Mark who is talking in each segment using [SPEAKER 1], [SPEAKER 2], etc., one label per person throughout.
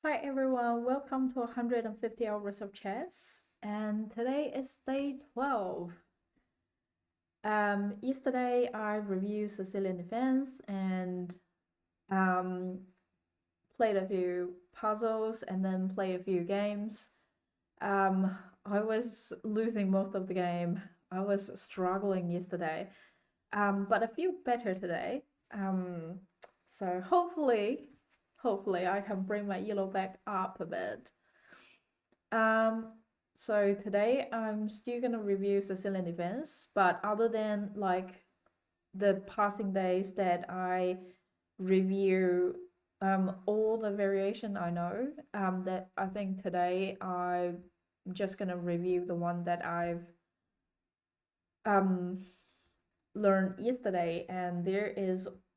[SPEAKER 1] Hi everyone, welcome to 150 hours of chess. And today is day 12. Yesterday I reviewed Sicilian Defense and um, played a few puzzles and then played a few games. I was losing most of the game. I was struggling yesterday, but I feel better today. Um, so hopefully I can bring my ELO back up a bit. Um, so today I'm still gonna review Sicilian Defense, but other than like the passing days that I review all the variation I know, that I think today I'm just gonna review the one that I've um learned yesterday, and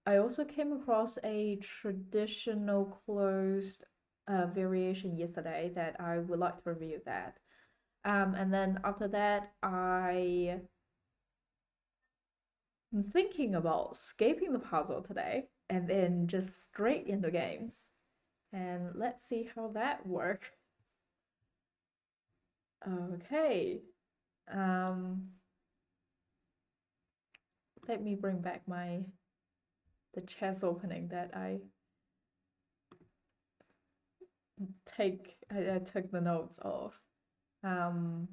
[SPEAKER 1] I also came across a traditional closed variation yesterday that I would like to review that. And then after that, I'm thinking about skipping the puzzle today and then just straight into games. And let's see how that works. Okay. Um, Let me bring back the chess opening that I took the notes of. Um,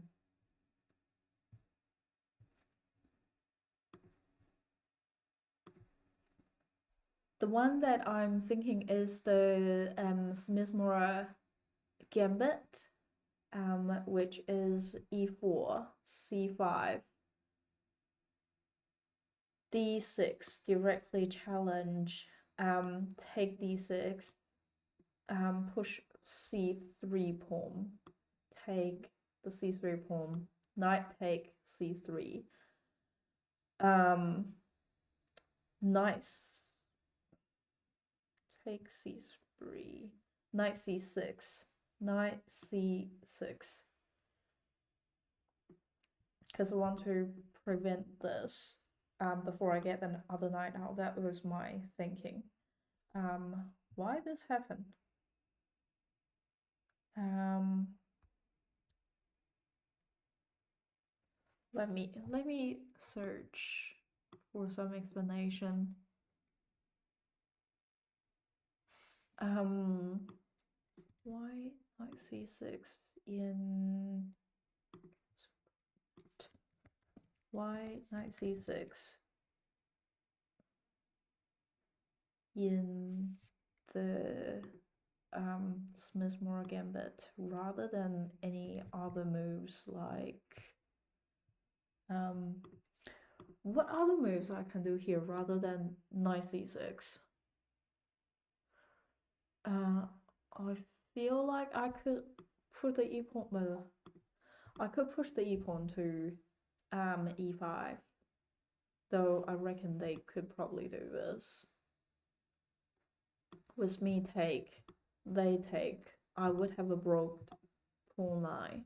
[SPEAKER 1] the one that I'm thinking is the Smith-Morra Gambit, which is e4, c5, d6, directly challenge, take d6, push c3 pawn, take the c3 pawn, knight take c3, knight take c3, knight c6, knight c6, because I want to prevent this before I get the other knight out. That was my thinking. Why this happened? Um, let me search for some explanation. Um, why knight c6 in why knight c6 in the Smith-Morra Gambit rather than any other moves like what other moves I can do here rather than knight c6? I feel like I could put the e pawn. Well, I could push the e pawn to e5, though I reckon they could probably do this. With me take, they take. I would have a broke pawn line,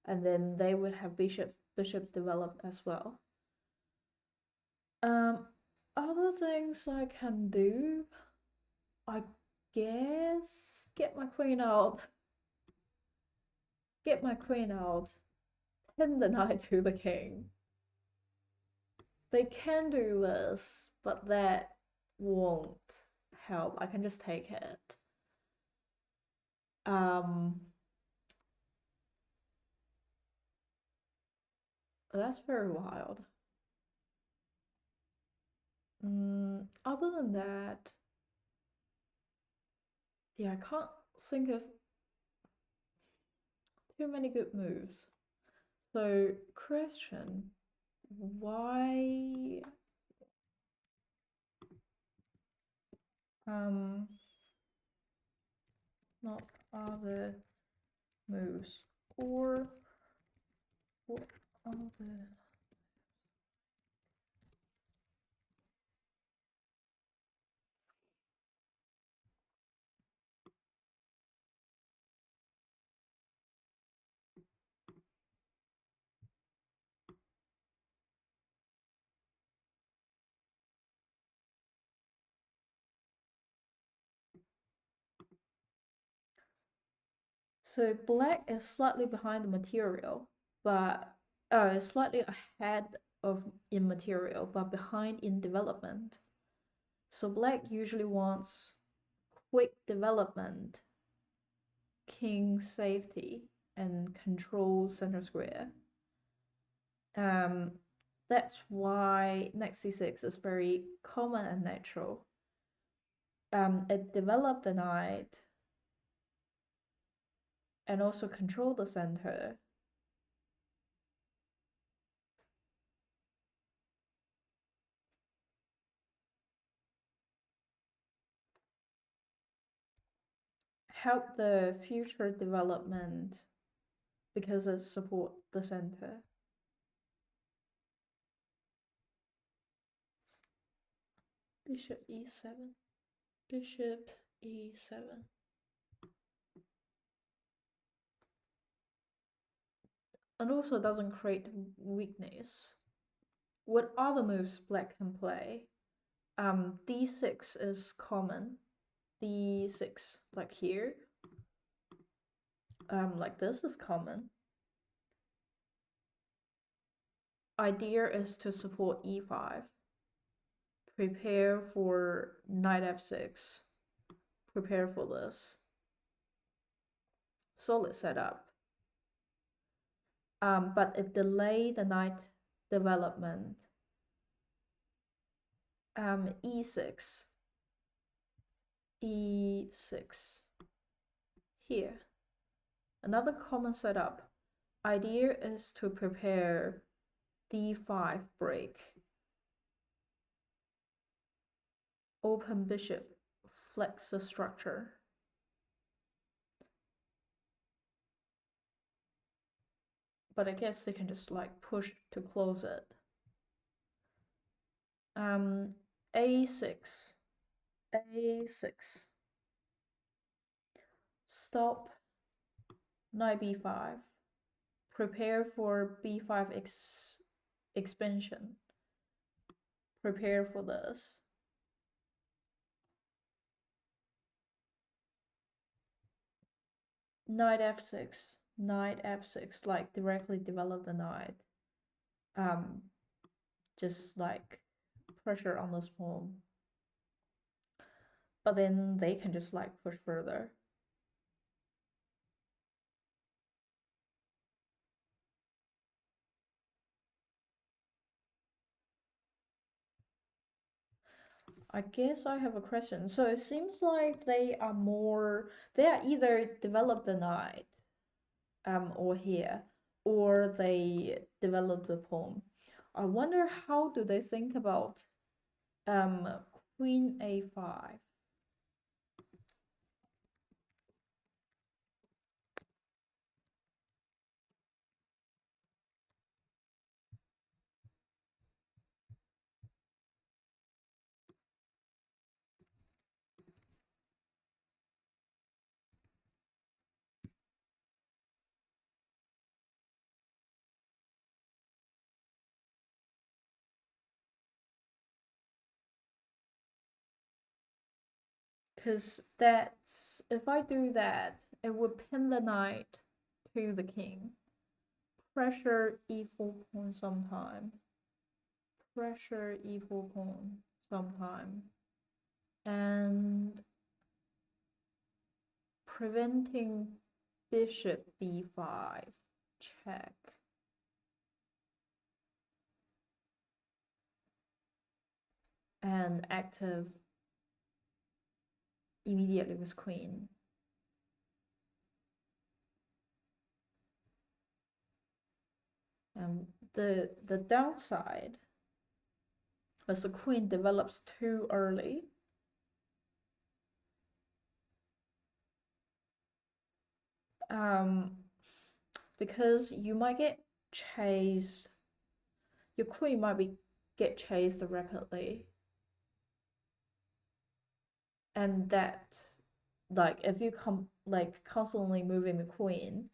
[SPEAKER 1] and then they would have bishop developed as well. Other things I can do, I guess, get my queen out, pin the knight to the king. They can do this, but that won't help. I can just take it. That's very wild. Other than that, yeah, I can't think of too many good moves. So, question, why not other moves, or what other So black is slightly behind the material, but slightly ahead of in material, but behind in development. So black usually wants quick development, king safety, and control center square. That's why next c6 is very common and natural. It developed the knight and also control the center. Help the future development because it support the center. Bishop e7. Bishop e7. And also doesn't create weakness. What other moves black can play? D6 is common. D6, like here. Like this is common. Idea is to support e5. Prepare for knight f6. Prepare for this. Solid setup. But it delayed the knight development. E6. E6. Here. Another common setup. Idea is to prepare d5 break. Open bishop, flex the structure. But I guess they can just like push to close it. A6. A6. Stop. Knight b5. Prepare for b5 expansion. Prepare for this. Knight f6. Knight f6. Like directly develop the knight. Just like pressure on this pawn. But then they can just like push further. I guess I have a question. So it seems like they are either develop the knight, or here, or they develop the pawn. I wonder how do they think about queen a5. Because that's, if I do that, it would pin the knight to the king. Pressure e4 pawn sometime. Pressure e4 pawn sometime. And preventing bishop b5 check. And active immediately with queen. And the downside is the queen develops too early. Because you might get chased. Your queen might get chased rapidly. And that, like, if you constantly moving the queen,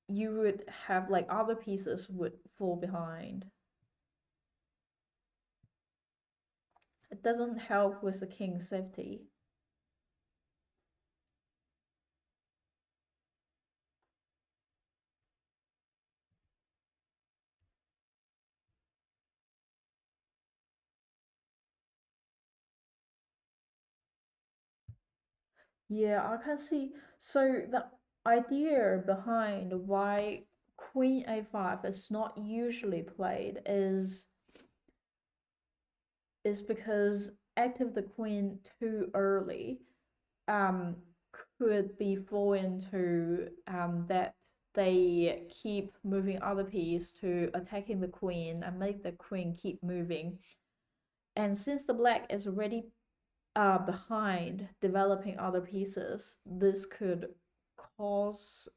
[SPEAKER 1] you would have like other pieces would fall behind. It doesn't help with the king's safety. Yeah, I can see. So the idea behind why Queen A5 is not usually played is because active the queen too early um could be fall into that they keep moving other piece to attacking the queen and make the queen keep moving. And since the black is already behind developing other pieces, this could cause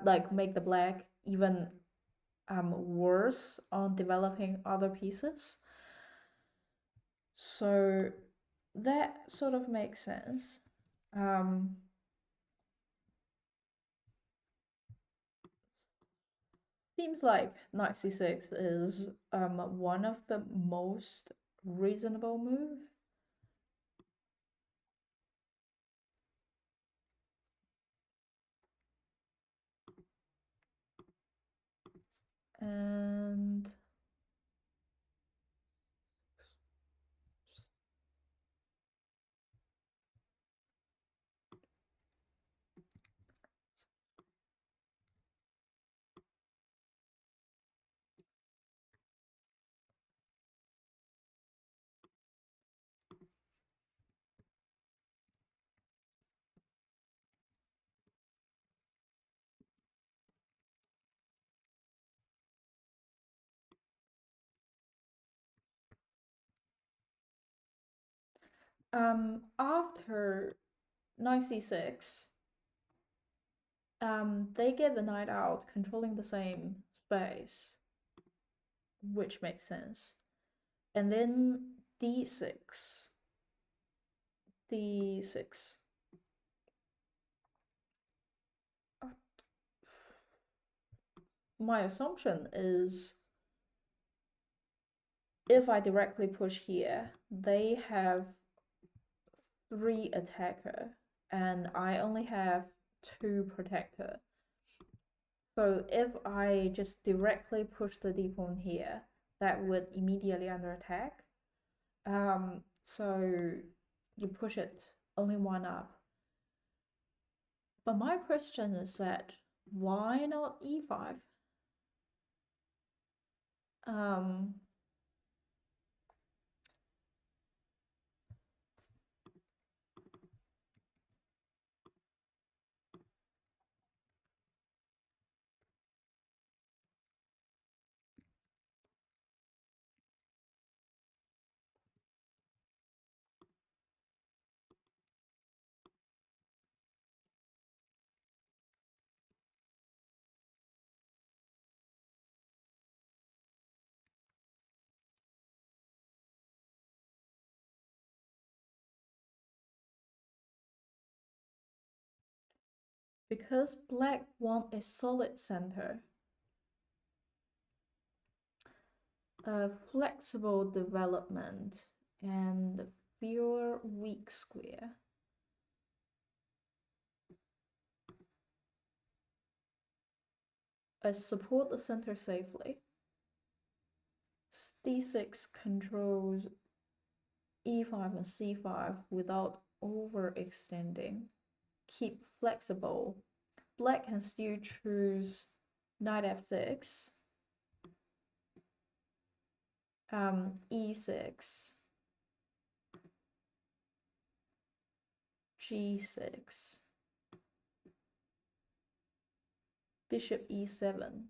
[SPEAKER 1] like make the black even worse on developing other pieces. So that sort of makes sense. Um, Seems like knight c6 is one of the most reasonable move. And after knight c6, they get the knight out, controlling the same space, which makes sense. And then d6, d6. My assumption is if I directly push here, they have 3 attacker and I only have 2 protector. So if I just directly push the d pawn here, that would immediately under attack. So you push it only 1 up. But my question is that why not e5? Um, because black want a solid center, a flexible development, and fewer weak square. I support the center safely. d6 controls e5 and c5 without overextending. Keep flexible. Black can still choose knight f6, e6, g6, bishop e7.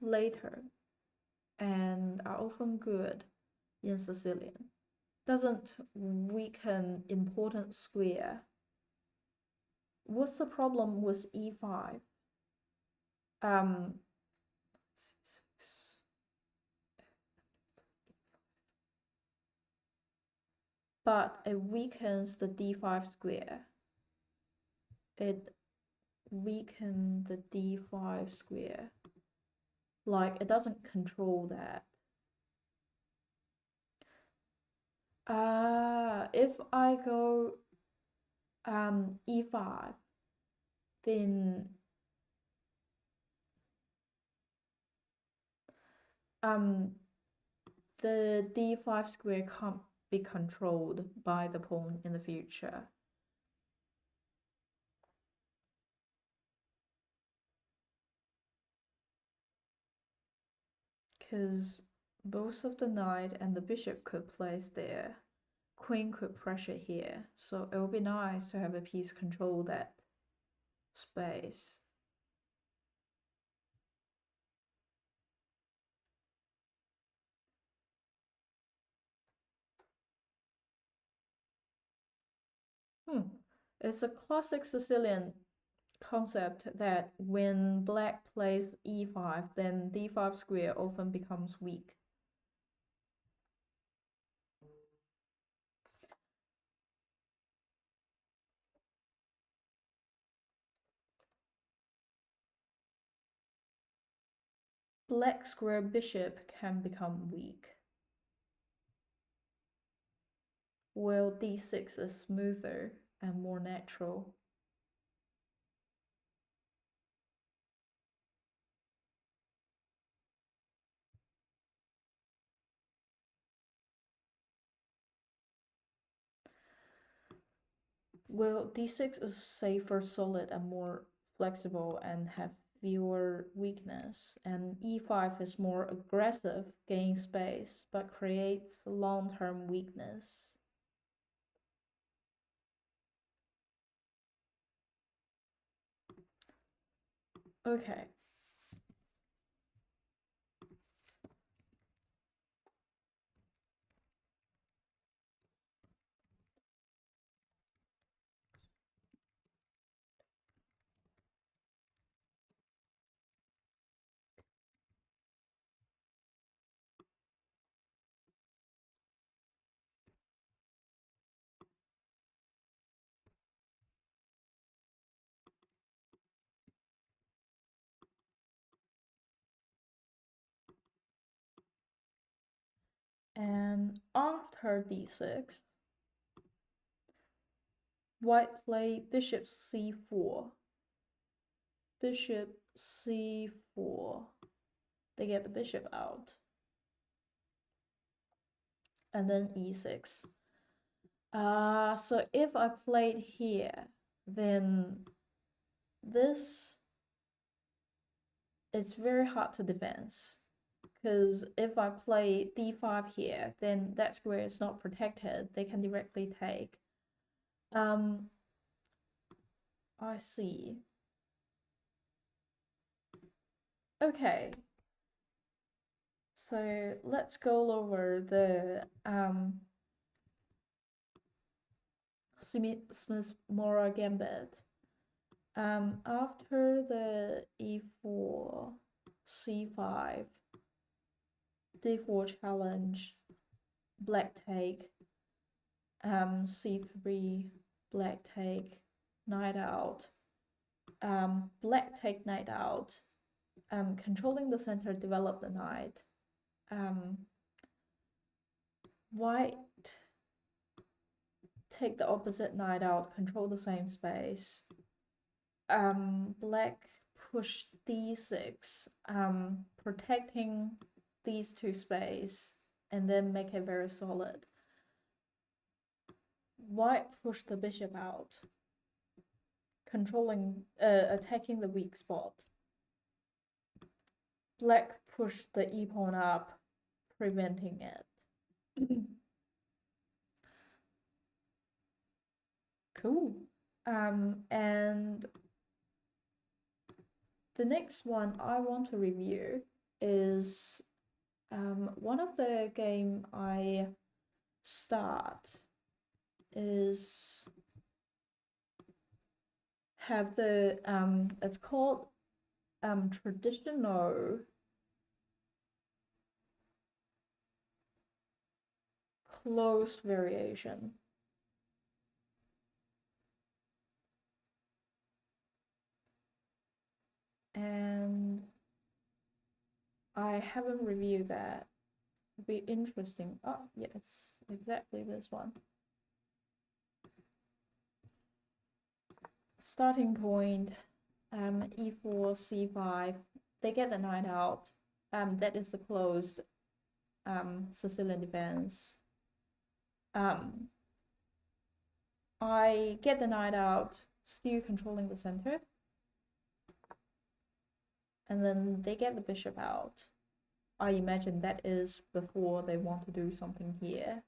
[SPEAKER 1] Later, and are often good in Sicilian. Doesn't weaken important square. What's the problem with e5? Um, but it weakens the d5 square. It weakens the d5 square. Like, it doesn't control that. If I go e5, then the d5 square can't be controlled by the pawn in the future. Because both of the knight and the bishop could place there. Queen could pressure here, so it would be nice to have a piece control that space. It's a classic Sicilian concept that when black plays e5, then d5 square often becomes weak. Black square bishop can become weak, while d6 is smoother and more natural. Well, d6 is safer, solid, and more flexible and have fewer weakness, and e5 is more aggressive, gaining space, but creates long-term weakness. Okay. And after d6, white play bishop c4. Bishop c4. They get the bishop out. And then e6. So if I played here, then this it's very hard to defend. Because if I play d5 here, then that square is not protected. They can directly take. I see. Okay. So let's go over the Smith-Morra gambit. After the e4, c5, d4 challenge, black take, c3, black take, knight out, black take, knight out, controlling the center, develop the knight, white take the opposite knight out, control the same space, black push d6, protecting these two space, and then make it very solid. White push the bishop out, controlling, attacking the weak spot. Black push the e-pawn up, preventing it. Cool. And the next one I want to review is one of the game I start is have the it's called traditional closed variation. And I haven't reviewed that. It'd be interesting. Oh, yes, exactly this one. Starting point, e4, c5. They get the knight out. That is the closed Sicilian Defense, I get the knight out, still controlling the center, and then they get the bishop out. I imagine that is before they want to do something here.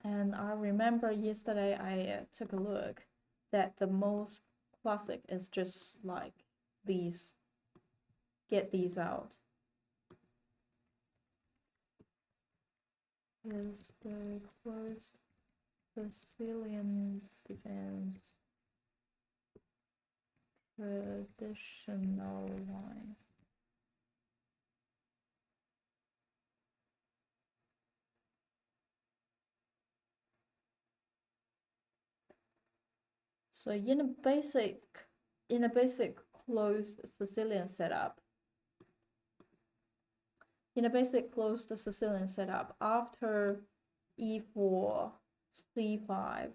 [SPEAKER 1] And I remember yesterday I took a look that the most classic is just like these, get these out. Is the closed Sicilian Defense traditional line? So in a basic closed Sicilian setup, after e4, c5,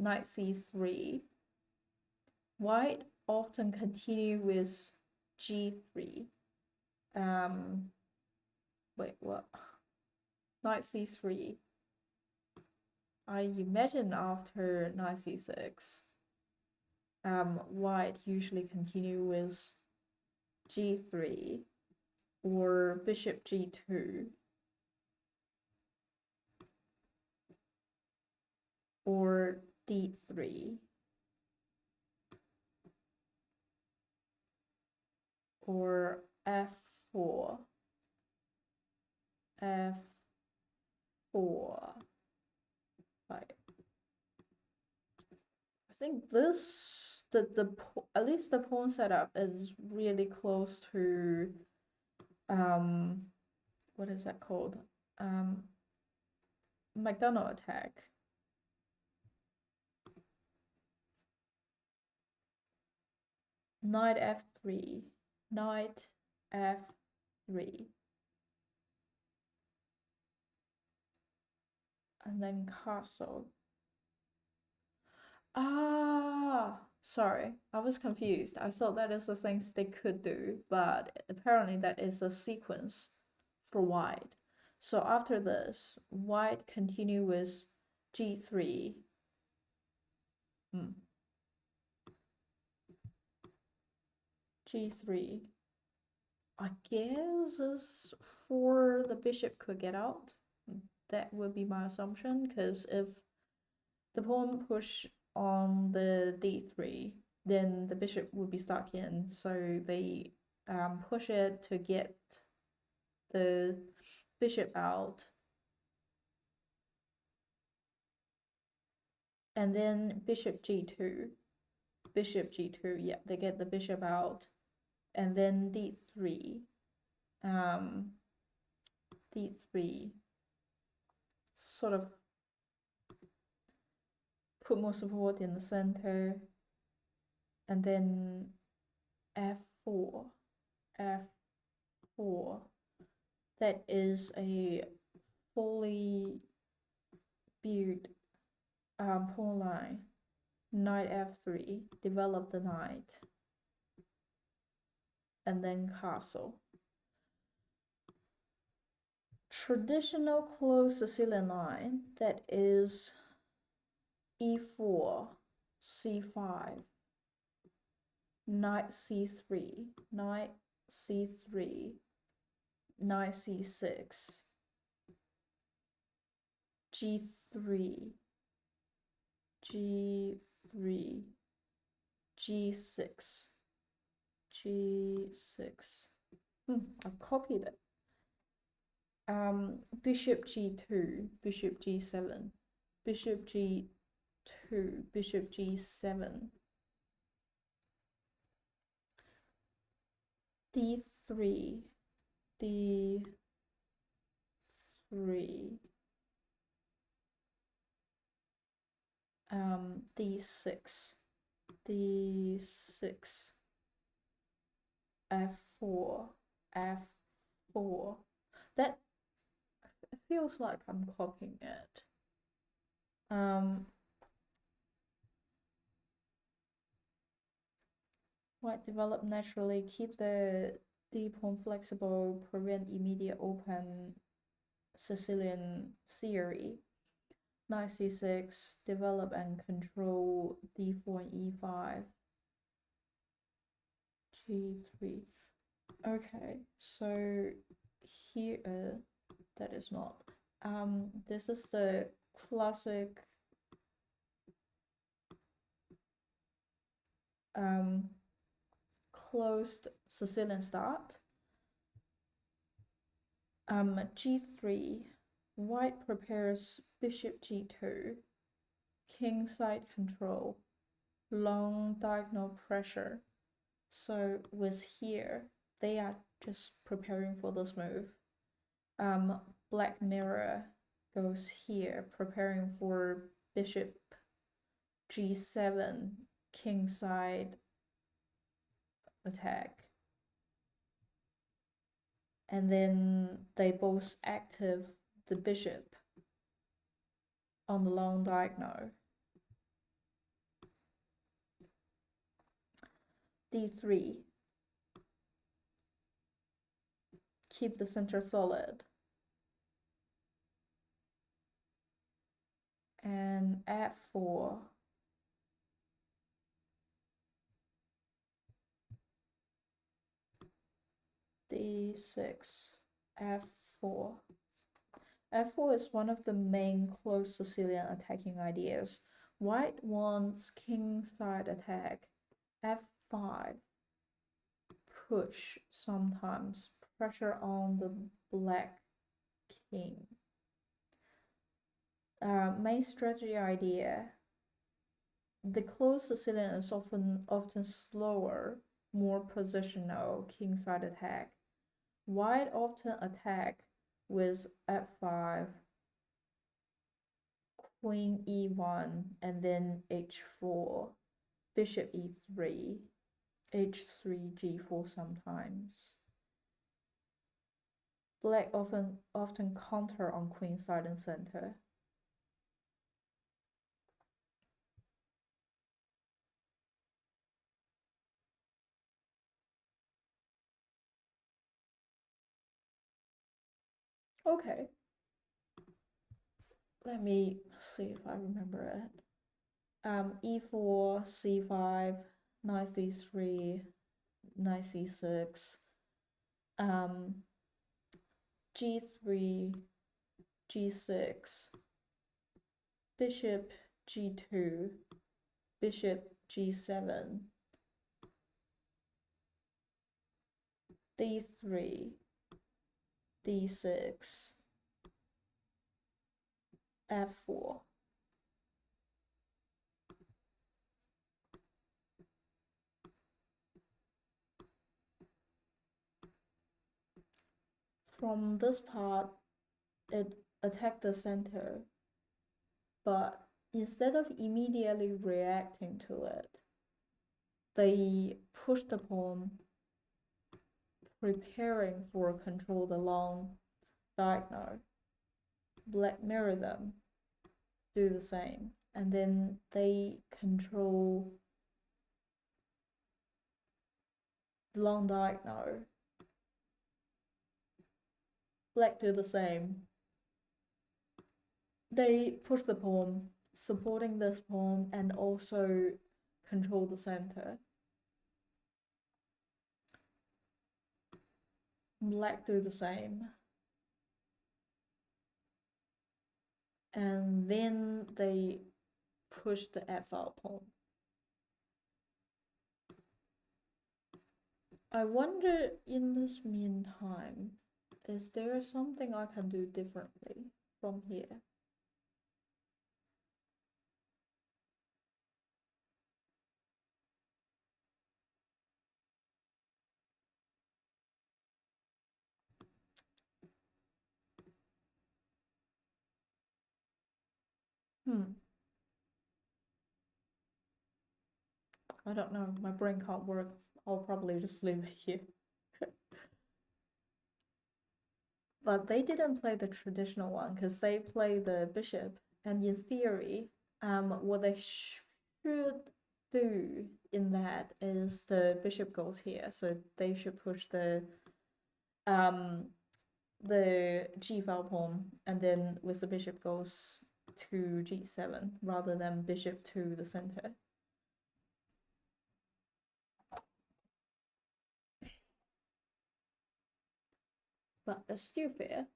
[SPEAKER 1] knight c3, white often continue with g3. Wait, what? Knight c3. I imagine after knight c6, white usually continue with g3 or bishop g2 or d3 or f4, Right. I think this, at least the pawn setup is really close to, what is that called? McDonald attack. Knight f3, knight f3, and then castle. Sorry, I was confused. I thought that is the things they could do, but apparently that is a sequence for white. So after this, white continue with g3. G3. I guess is for the bishop could get out. That would be my assumption, because if the pawn push on the d3, then the bishop would be stuck in, so they push it to get the bishop out, and then bishop g2, yeah, they get the bishop out, and then d3, sort of put more support in the center, and then f4, that is a fully built pawn line. Knight f3, develop the knight, and then castle. Traditional closed Sicilian line, that is e4, c5, knight c3, knight c3, knight c6, g3, g3, g6, g6. I copied it. Bishop g2, bishop g7, bishop g2, bishop g7, d3, d3, d6, d6, f4, f4. That feels like I'm copying it. White develop naturally, keep the d pawn flexible, prevent immediate open Sicilian theory. Knight c6, develop and control d4 and e5. g3. Okay, so here, that is not. This is the classic closed Sicilian start. G3, white prepares bishop g2, king side control, long diagonal pressure. So with here, they are just preparing for this move. Black mirror goes here, preparing for bishop g7, king side attack. And then they both active the bishop on the long diagonal. d3, keep the center solid. And f4, d6, f4. f4 is one of the main closed Sicilian attacking ideas. White wants king side attack. f5, push sometimes, pressure on the black king. Main strategy idea. The closed Sicilian is often slower, more positional kingside attack. White often attack with f5, queen e1, and then h4, bishop e3, h3, g4 sometimes. Black often counter on queen side and center. Okay. Let me see if I remember it. E4, c5, knight c3, knight c6, g3, g6, bishop g2, bishop g7, d3, d6, f4. From this part, it attacked the center, but instead of immediately reacting to it, they pushed the pawn, preparing for control the long diagonal. Black mirror them, do the same, and then they control the long diagonal. Black do the same. They push the pawn, supporting this pawn, and also control the center. Black do the same. And then they push the f-out pawn. I wonder, in this meantime, is there something I can do differently from here? I don't know, my brain can't work. I'll probably just leave it here. But they didn't play the traditional one because they play the bishop. And in theory, what they should do in that is the bishop goes here, so they should push the g-file pawn, and then with the bishop goes to g7 rather than bishop to the center. But it's still fair.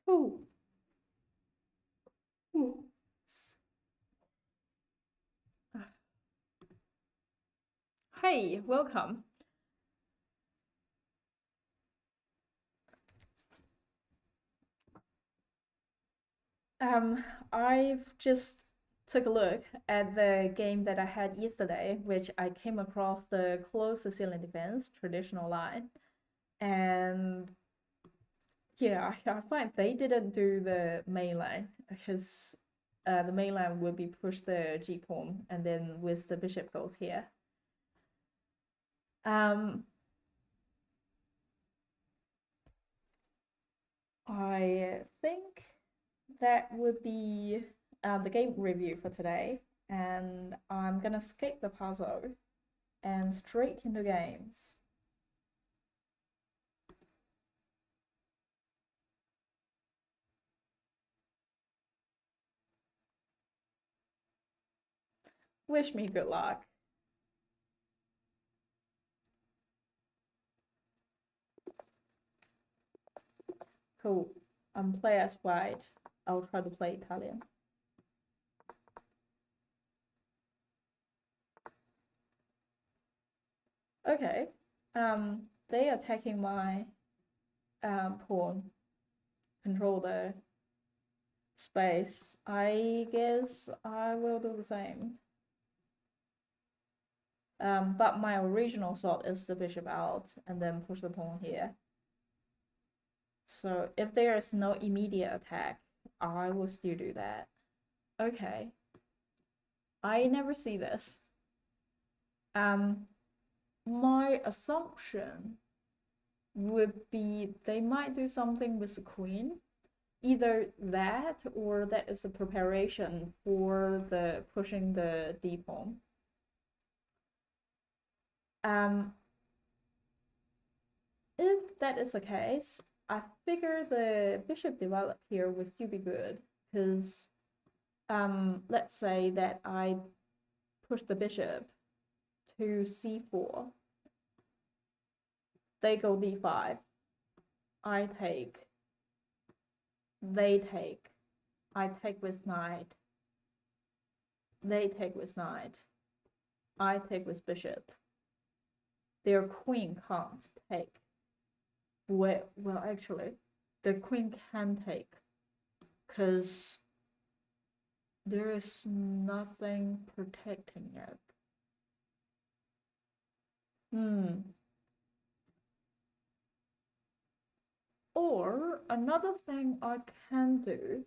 [SPEAKER 1] Ooh. Ooh. Hey, welcome. I've just took a look at the game that I had yesterday, which I came across the closed Sicilian Defense traditional line, and yeah, I find they didn't do the main line because the main line would be push the g pawn and then with the bishop goes here. I think that would be the game review for today, and I'm gonna skip the puzzle and straight into games. Wish me good luck. Cool. Play as white. I'll try to play Italian. Okay. They attacking my pawn. Control the space. I guess I will do the same. But my original thought is the bishop out and then push the pawn here. So if there is no immediate attack, I will still do that. Okay. I never see this. My assumption would be they might do something with the queen. Either that or that is a preparation for the pushing the d pawn. If that is the case, I figure the bishop develop here would still be good because let's say that I push the bishop to c4. They go d5. I take. They take. I take with knight. They take with knight. I take with bishop. Their queen can't take. Well, actually, the queen can take because there is nothing protecting it. Or another thing I can do,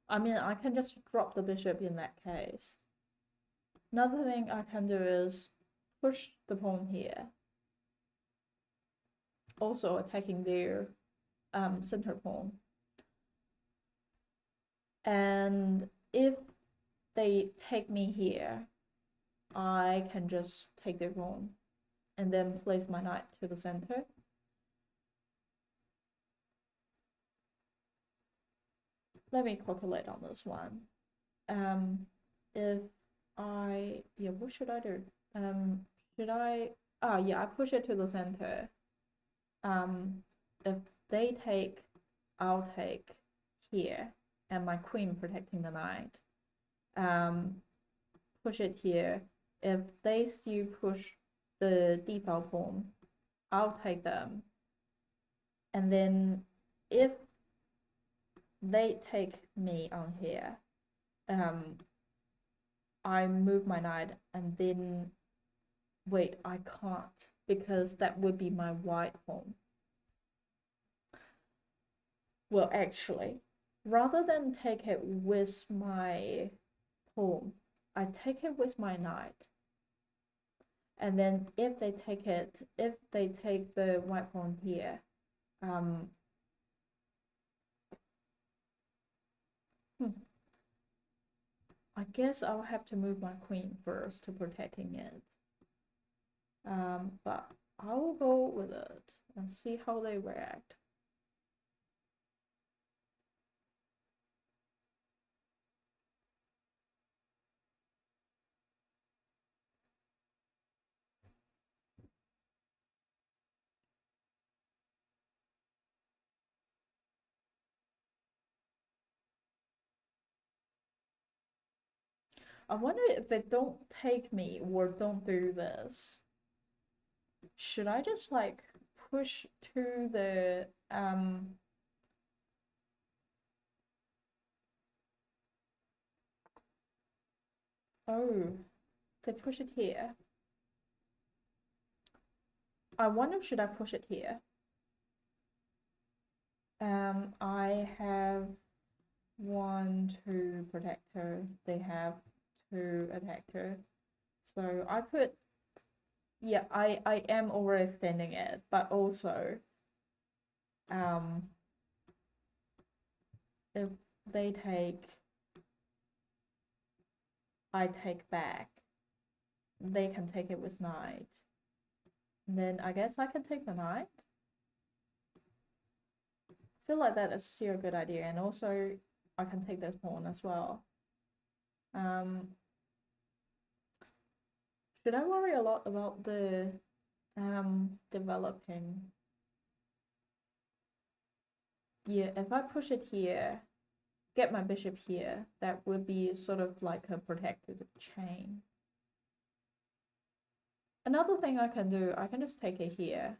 [SPEAKER 1] I mean, I can just drop the bishop in that case. Another thing I can do is push the pawn here. Also attacking their center pawn. And if they take me here, I can just take their pawn and then place my knight to the center. Let me calculate on this one. If I, yeah, what should I do? Should I, yeah, I push it to the center. If they take, I'll take here, and my queen protecting the knight. Push it here. If they still push the d-file pawn, I'll take them. And then if they take me on here, I move my knight and then wait, I can't because that would be my white pawn. Well, actually, rather than take it with my pawn, I take it with my knight. And then if they take it, if they take the white pawn here, Hmm. I guess I'll have to move my queen first to protecting it. But I will go with it and see how they react. I wonder if they don't take me or don't do this. Should I just like push to the oh, they push it here. I wonder should I push it here? I have one to protect her. They have to attack her. So I could, yeah, I am overextending it, but also, um, if they take, I take back. They can take it with knight. And then I guess I can take the knight. I feel like that is still a good idea, and also I can take this pawn as well. Um, should I worry a lot about the developing? Yeah, if I push it here, get my bishop here, that would be sort of like a protected chain. Another thing I can do, I can just take it here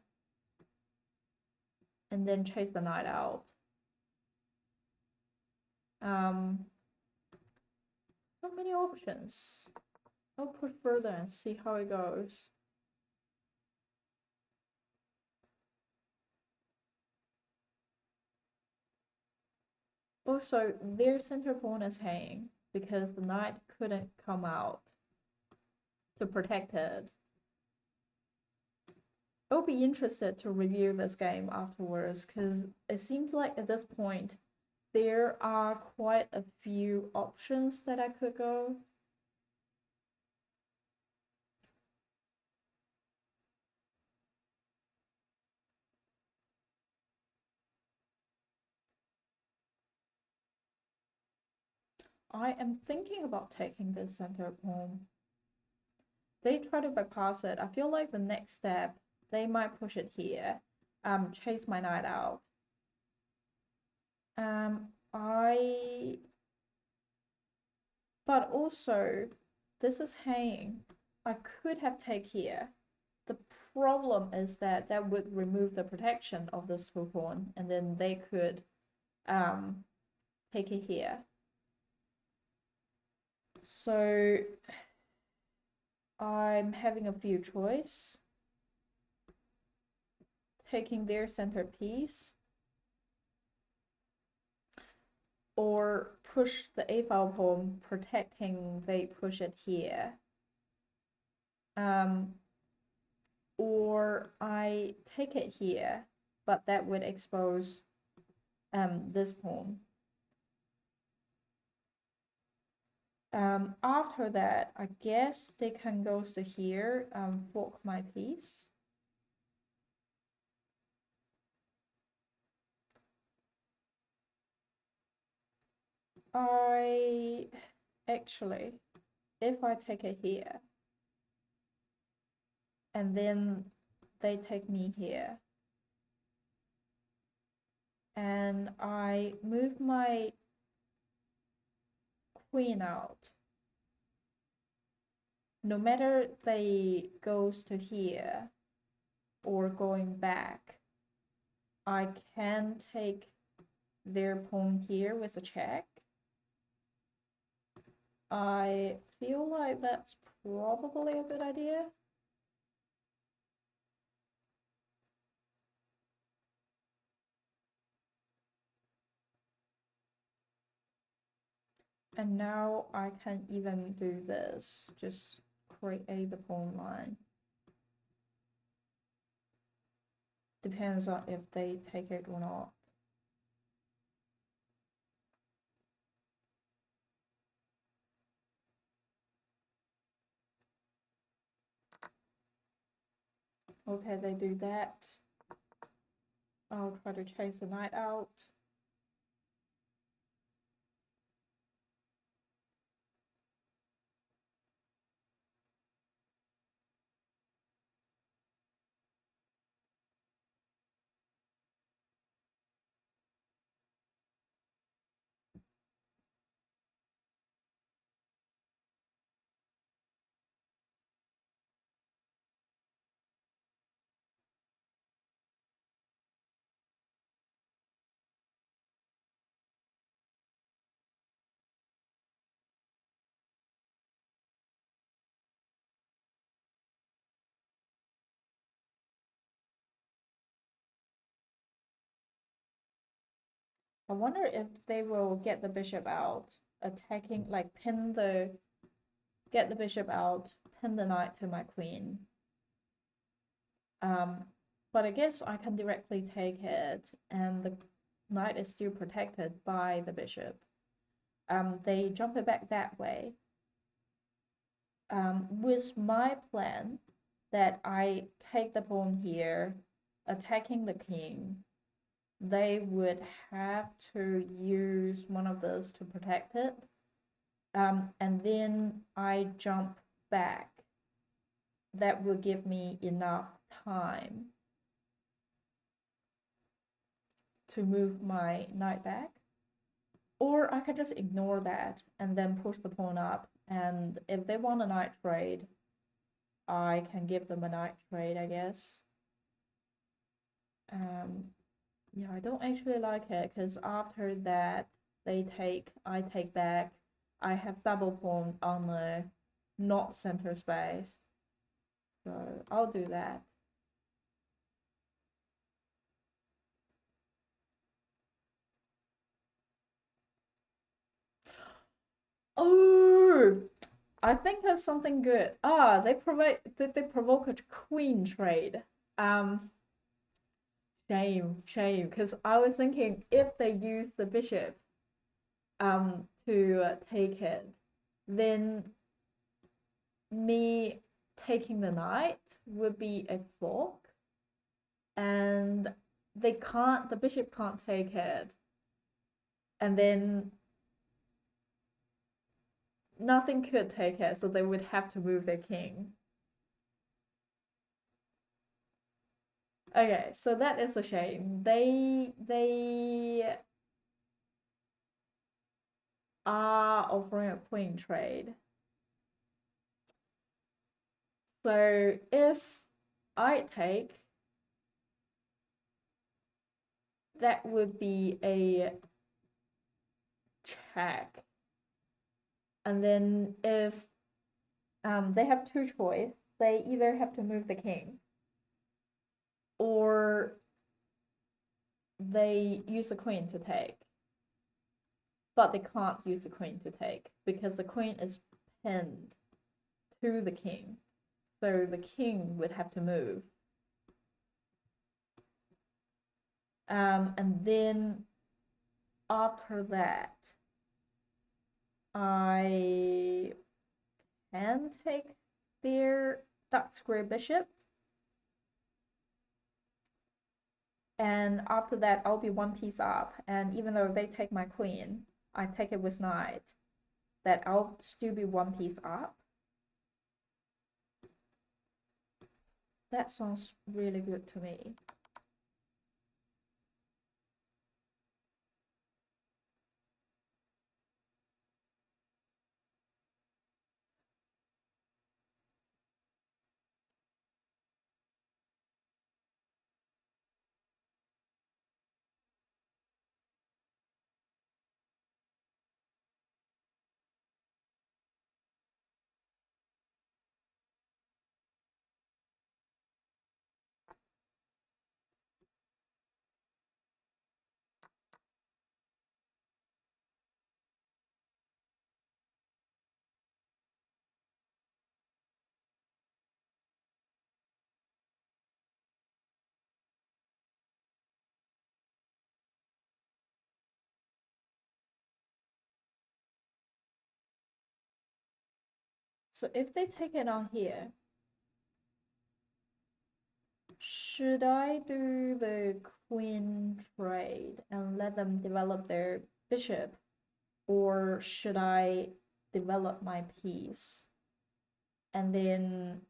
[SPEAKER 1] and then chase the knight out. So many options. I'll push further and see how it goes. Also, their center pawn is hanging because the knight couldn't come out to protect it. I'll be interested to review this game afterwards because it seems like at this point there are quite a few options that I could go. I am thinking about taking this center pawn. They try to bypass it. I feel like the next step, they might push it here, chase my knight out. I, but also, this is hanging. I could have take here. The problem is that that would remove the protection of this pawn, and then they could take it here. So I'm having a few choice. Taking their centerpiece, or push the a-file pawn, protecting they push it here. Or I take it here, but that would expose this pawn. After that, I guess they can go to here, fork my piece. I actually, if I take it here, and then they take me here, and I move my queen out, no matter they goes to here or going back, I can take their pawn here with a check. I feel like that's probably a good idea. And now I can even do this, just create the pawn line. Depends on if they take it or not. Okay, they do that. I'll try to chase the knight out. I wonder if they will get the bishop out, attacking, like get the bishop out, pin the knight to my queen. But I guess I can directly take it, and the knight is still protected by the bishop. They jump it back that way. With my plan that I take the pawn here, attacking the king, they would have to use one of those to protect it. And then I jump back. That will give me enough time to move my knight back. Or I could just ignore that and then push the pawn up. And if they want a knight trade, I can give them a knight trade, I guess. Yeah, I don't actually like it because after that they take, I take back. I have double pawn on the not center space. So I'll do that. Oh, I think of something good. Ah, they provoke a queen trade. Shame, because I was thinking if they use the bishop to take it, then me taking the knight would be a fork, and the bishop can't take it, and then nothing could take it, so they would have to move their king. Okay, so that is a shame. They are offering a queen trade. So if I take, that would be a check. And then if they have two choices, they either have to move the king or they use the queen to take. But they can't use the queen to take because the queen is pinned to the king. So the king would have to move. And then after that, I can take their dark square bishop. And after that, I'll be one piece up. And even though they take my queen, I take it with knight, that I'll still be one piece up. That sounds really good to me. So if they take it on here, Should I do the queen trade and let them develop their bishop, or should I develop my piece and then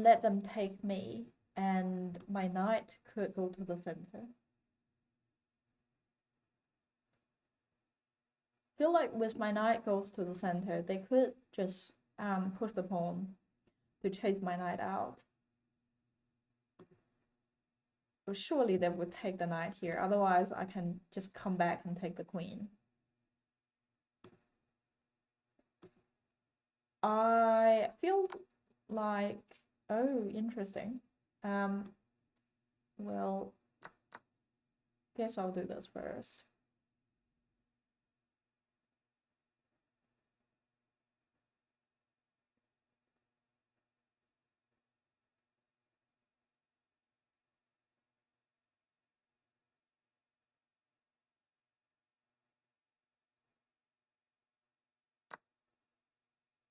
[SPEAKER 1] let them take me, and my knight could go to the center? Feel like with my knight goes to the center, they could just push the pawn to chase my knight out. But surely they would take the knight here. Otherwise, I can just come back and take the queen. I feel like, oh, interesting. Well, guess I'll do this first.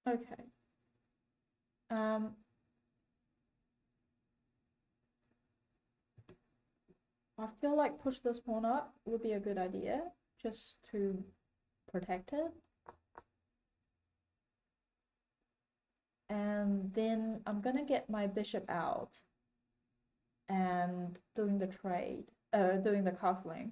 [SPEAKER 1] Okay. I feel like push this pawn up would be a good idea, just to protect it. And then I'm gonna get my bishop out and doing the trade, doing the castling.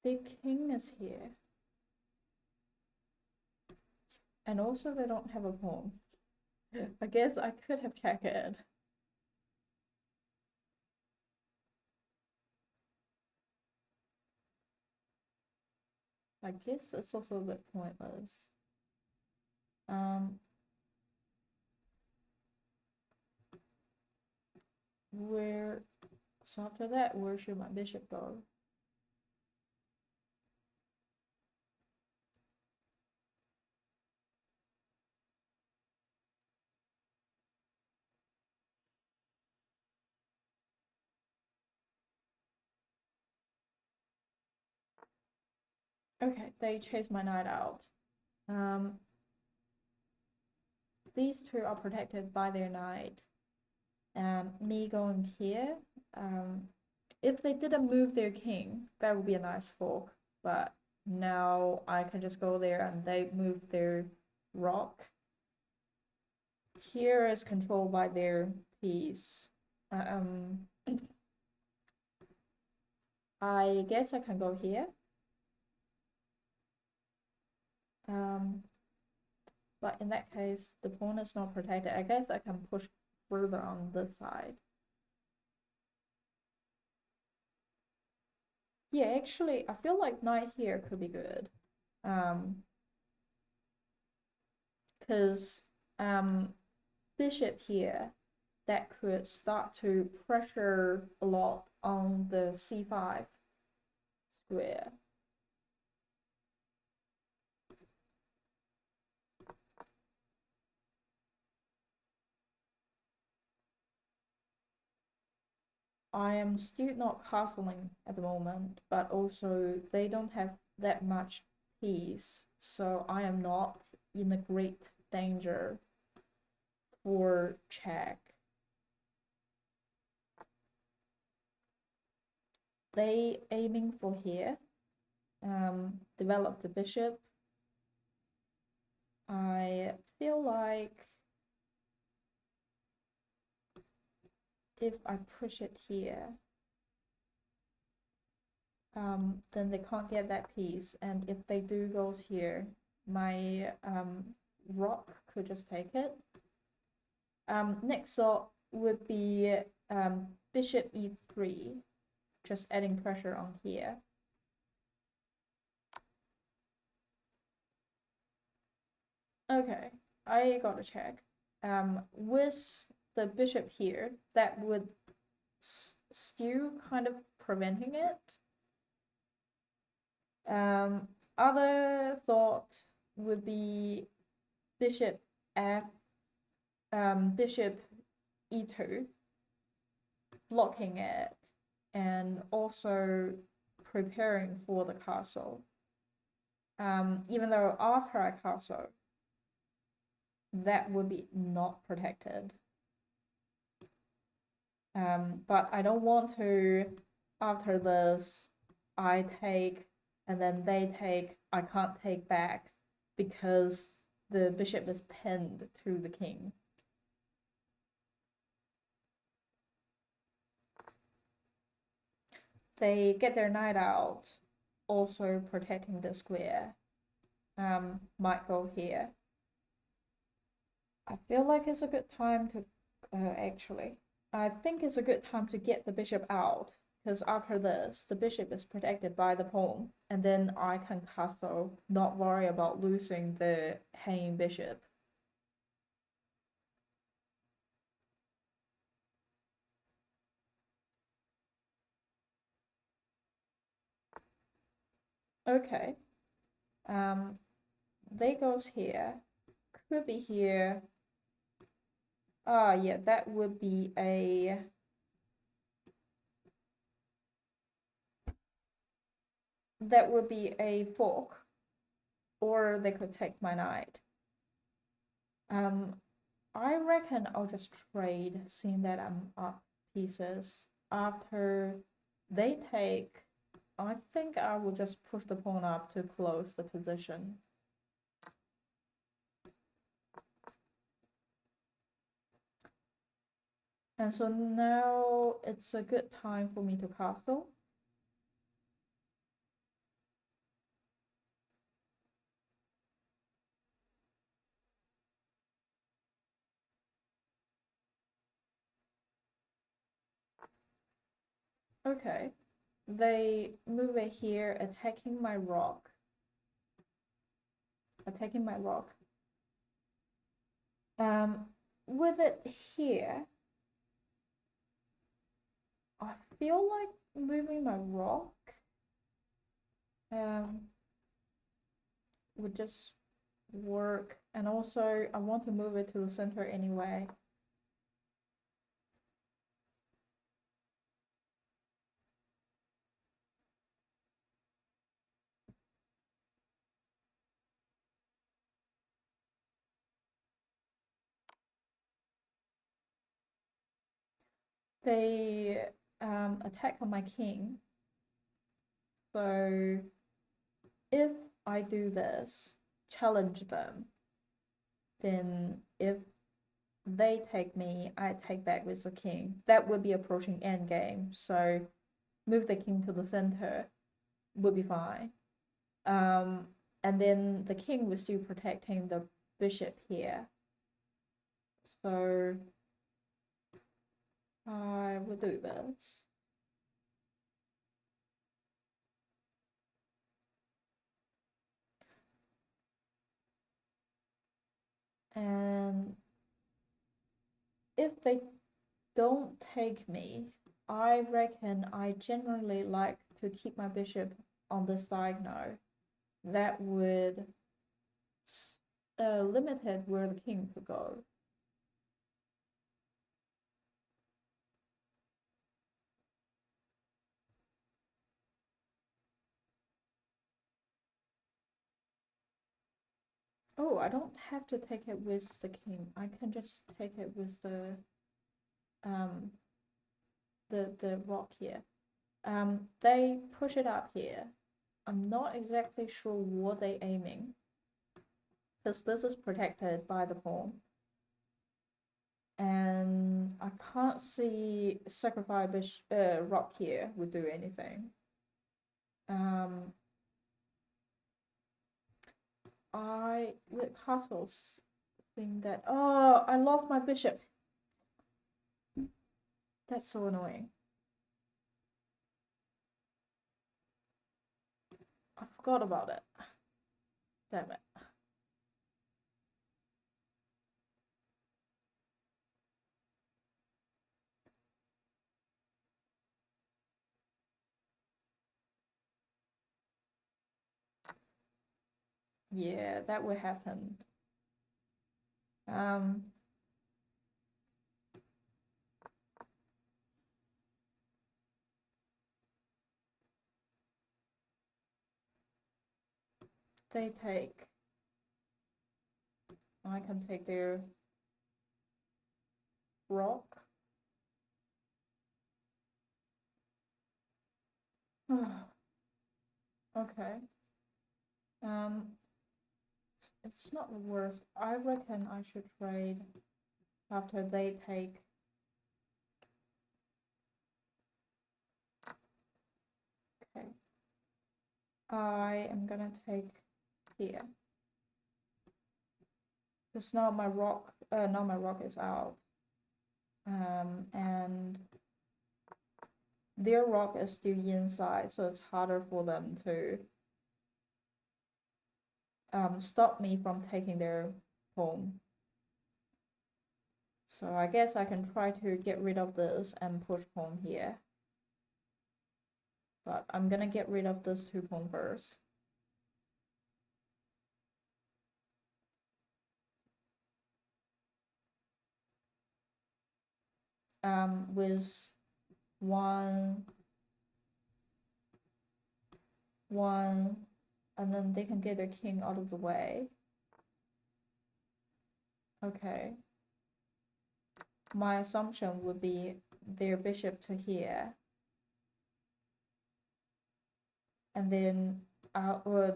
[SPEAKER 1] The king is here. And also they don't have a pawn. I guess I could have checkered. I guess it's also a bit pointless. Where, so after that, where should my bishop go? Okay, they chase my knight out. These two are protected by their knight. Me going here. If they didn't move their king, that would be a nice fork. But now I can just go there and they move their rock. Here is controlled by their piece. I guess I can go here. But in that case, the pawn is not protected. I guess I can push further on this side. Yeah, actually, I feel like knight here could be good. Because bishop here, that could start to pressure a lot on the c5 square. I am still not castling at the moment, but also they don't have that much piece, so I am not in a great danger for check. They aiming for here, develop the bishop. I feel like if I push it here, then they can't get that piece, and if they do goes here, my rock could just take it. Next up would be bishop e3, just adding pressure on here. Okay, I got a check. With the bishop here, that would still kind of preventing it. Other thought would be bishop f, bishop e2, blocking it, and also preparing for the castle. Even though after I castle, that would be not protected. But I don't want to, after this, I take, and then they take, I can't take back because the bishop is pinned to the king. They get their knight out, also protecting the square. Might go here. I feel like it's a good time to, actually, I think it's a good time to get the bishop out, because after this, the bishop is protected by the pawn, and then I can castle, not worry about losing the hanging bishop. Okay. They goes here, could be here. Yeah, that would be a fork, or they could take my knight. I reckon I'll just trade, seeing that I'm up pieces. After they take, I think I will just push the pawn up to close the position. And so now it's a good time for me to castle. Okay, they move it here, attacking my rock. With it here, I feel like moving my rock would just work, and also I want to move it to the center anyway. They attack on my king. So if I do this, challenge them, then if they take me, I take back with the king. That would be approaching endgame. So move the king to the center would be fine. And then the king was still protecting the bishop here. So I will do this. And if they don't take me, I reckon I generally like to keep my bishop on this diagonal. That would limit it where the king could go. Oh, I don't have to take it with the king. I can just take it with the rock here. They push it up here. I'm not exactly sure what they're aiming, because this is protected by the pawn. And I can't see sacrifice rock here would do anything. I with castles think that, oh, I lost my bishop. That's so annoying. I forgot about it. Damn it. Yeah, that will happen. Um, they take. I can take their rock. Okay. Um, it's not the worst. I reckon I should trade after they take. Okay. I am gonna take here. It's not my rock. Not my rock is out. And their rock is still inside, so it's harder for them to stop me from taking their home. So I guess I can try to get rid of this and push pawn here. But I'm gonna get rid of this 2 pawn first. With one, and then they can get their king out of the way. Okay. My assumption would be their bishop to here. And then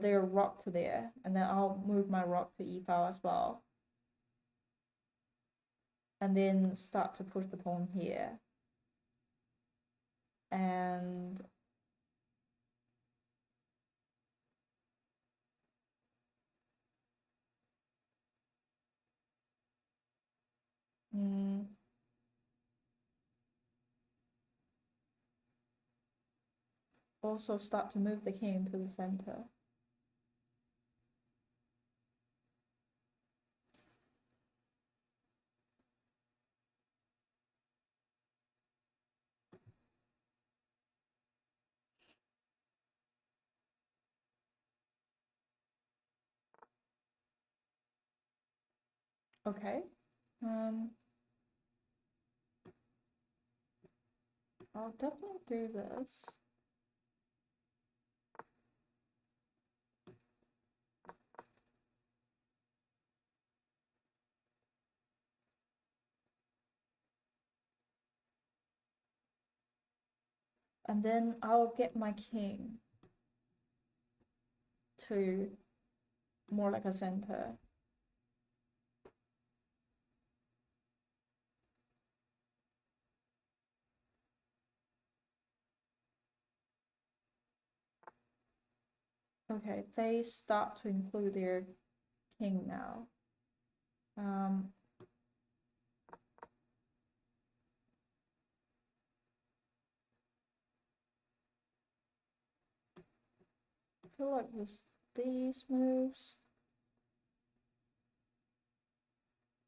[SPEAKER 1] their rock to there. And then I'll move my rock to e-file as well. And then start to push the pawn here. And also start to move the king to the center. Okay. I'll definitely do this. And then I'll get my king to more like a center. Okay, they start to include their king now. I feel like with these moves,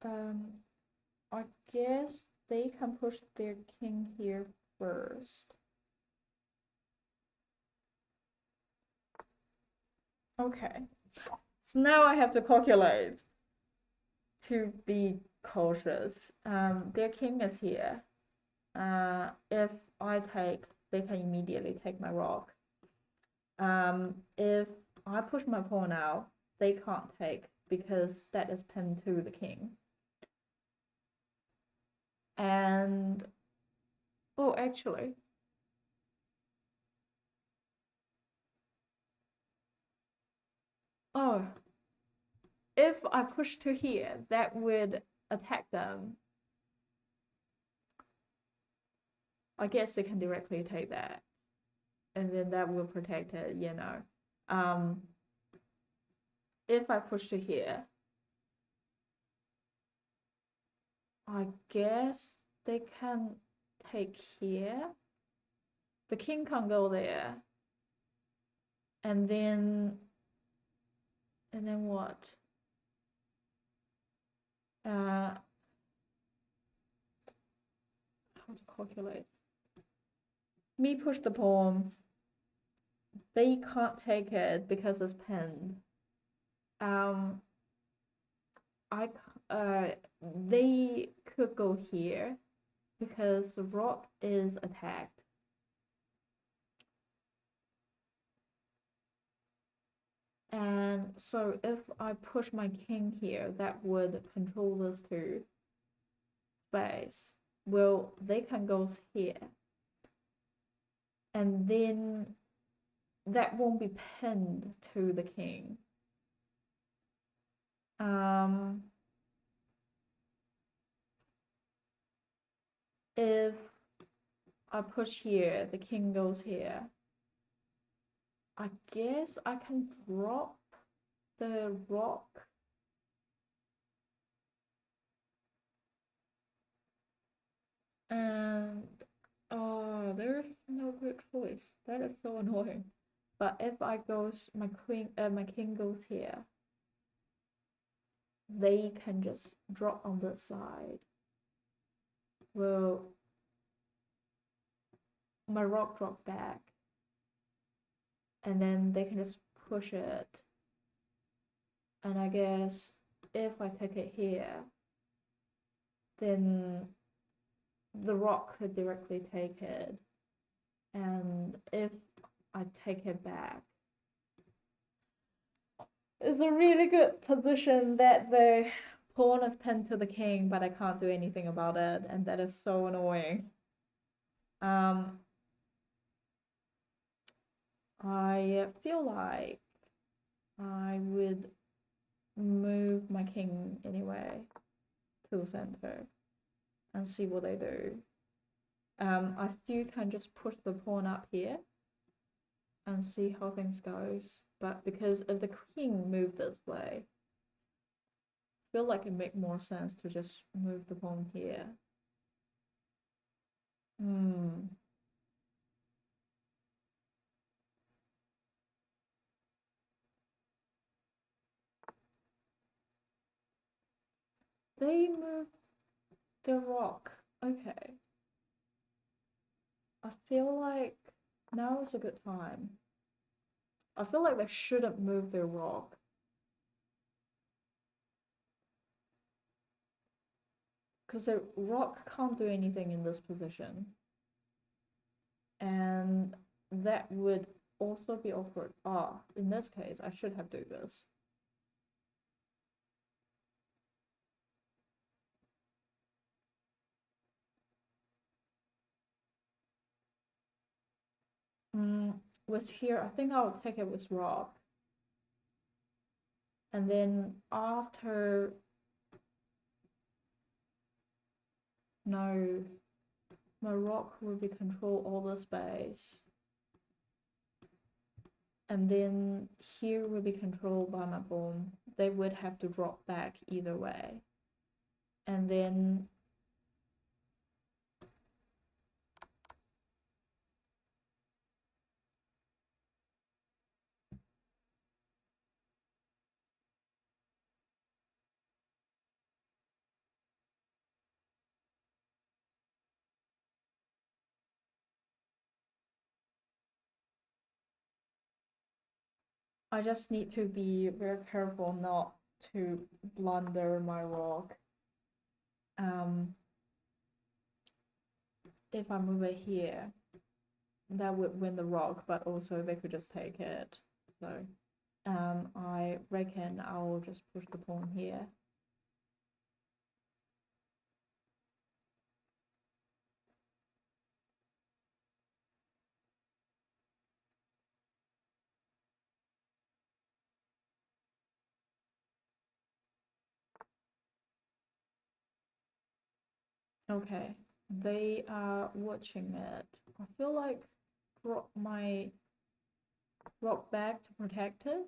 [SPEAKER 1] I guess they can push their king here first. Okay, so now I have to calculate to be cautious. Their king is here. If I take, they can immediately take my rock. If I push my pawn out, they can't take because that is pinned to the king. And oh, actually, oh, if I push to here, that would attack them. I guess they can directly take that, and then that will protect it, you know. If I push to here, I guess they can take here. The king can't go there. And then what? How to calculate? Me push the pawn. They can't take it because it's pinned. Um, I they could go here because the rock is attacked. And so if I push my king here, that would control this two space. Well, they can go here. And then that won't be pinned to the king. If I push here, the king goes here. I guess I can drop the rock. And oh, there's no good choice. That is so annoying. But if I goes my king goes here, they can just drop on this side. Well, my rock drop back, and then they can just push it. And I guess if I take it here, then the rock could directly take it. And if I take it back, it's a really good position that the pawn is pinned to the king, but I can't do anything about it, and that is so annoying. I feel like I would move my king anyway to the center and see what they do. I still can just push the pawn up here and see how things goes. But because if the king moved this way, I feel like it make more sense to just move the pawn here. They moved the rock. Okay. I feel like now is a good time. I feel like they shouldn't move their rock. Because the rock can't do anything in this position. And that would also be awkward. Ah, in this case, I should have do this. With here, I think I'll take it with rock. And then after... No, my rock will be control all the space. And then here will be controlled by my pawn. They would have to drop back either way. And then I just need to be very careful not to blunder my rock. If I move it here, that would win the rock, but also they could just take it. So I reckon I'll just push the pawn here. Okay, they are watching it. I feel like drop my rock back to protect it.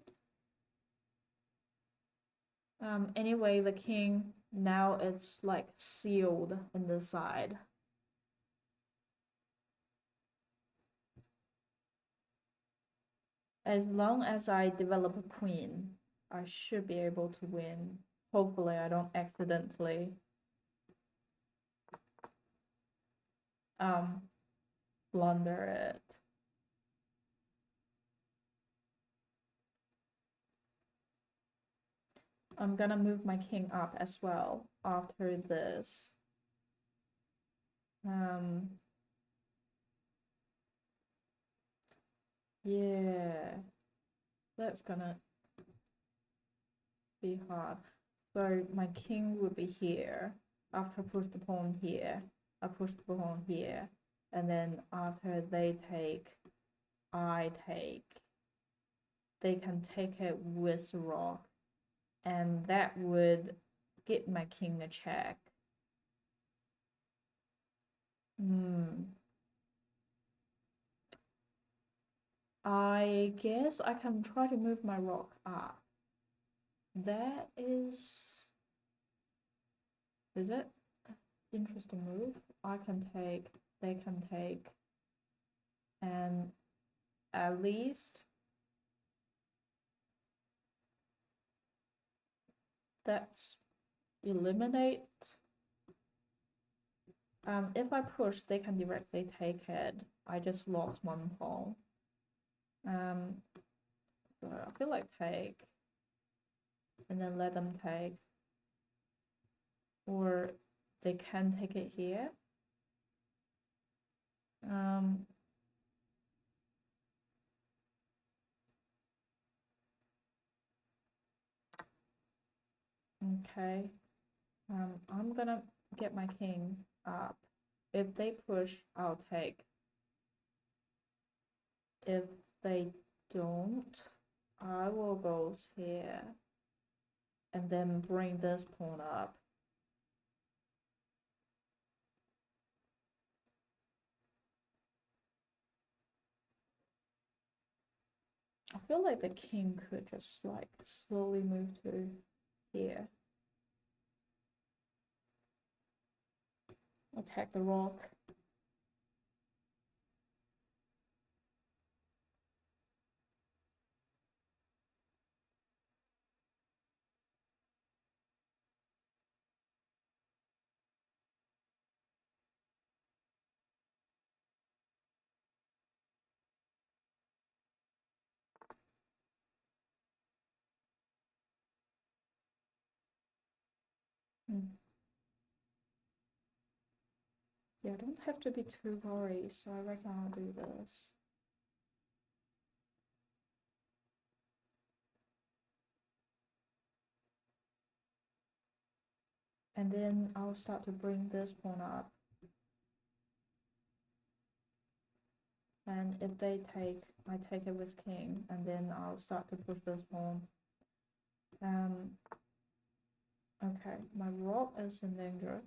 [SPEAKER 1] Anyway, the king now it's like sealed in this side. As long as I develop a queen, I should be able to win. Hopefully I don't accidentally blunder it. I'm gonna move my king up as well after this. Yeah, that's gonna be hard. So my king would be here. After I push the pawn here, I push the pawn here, and then after they take, I take. They can take it with rock, and that would give my king a check. I guess I can try to move my rock up. That is it? Interesting move. I can take, they can take, and at least that's eliminate. If I push, they can directly take it. I just lost one pawn. So I feel like take, and then let them take, or they can take it here. Okay. I'm gonna get my king up. If they push, I'll take. If they don't, I will go here and then bring this pawn up. I feel like the king could just like slowly move to here. Attack the rock. Yeah, I don't have to be too worried, so I reckon I'll do this. And then I'll start to bring this pawn up. And if they take, I take it with king, and then I'll start to push this pawn. Okay, my rook is in danger.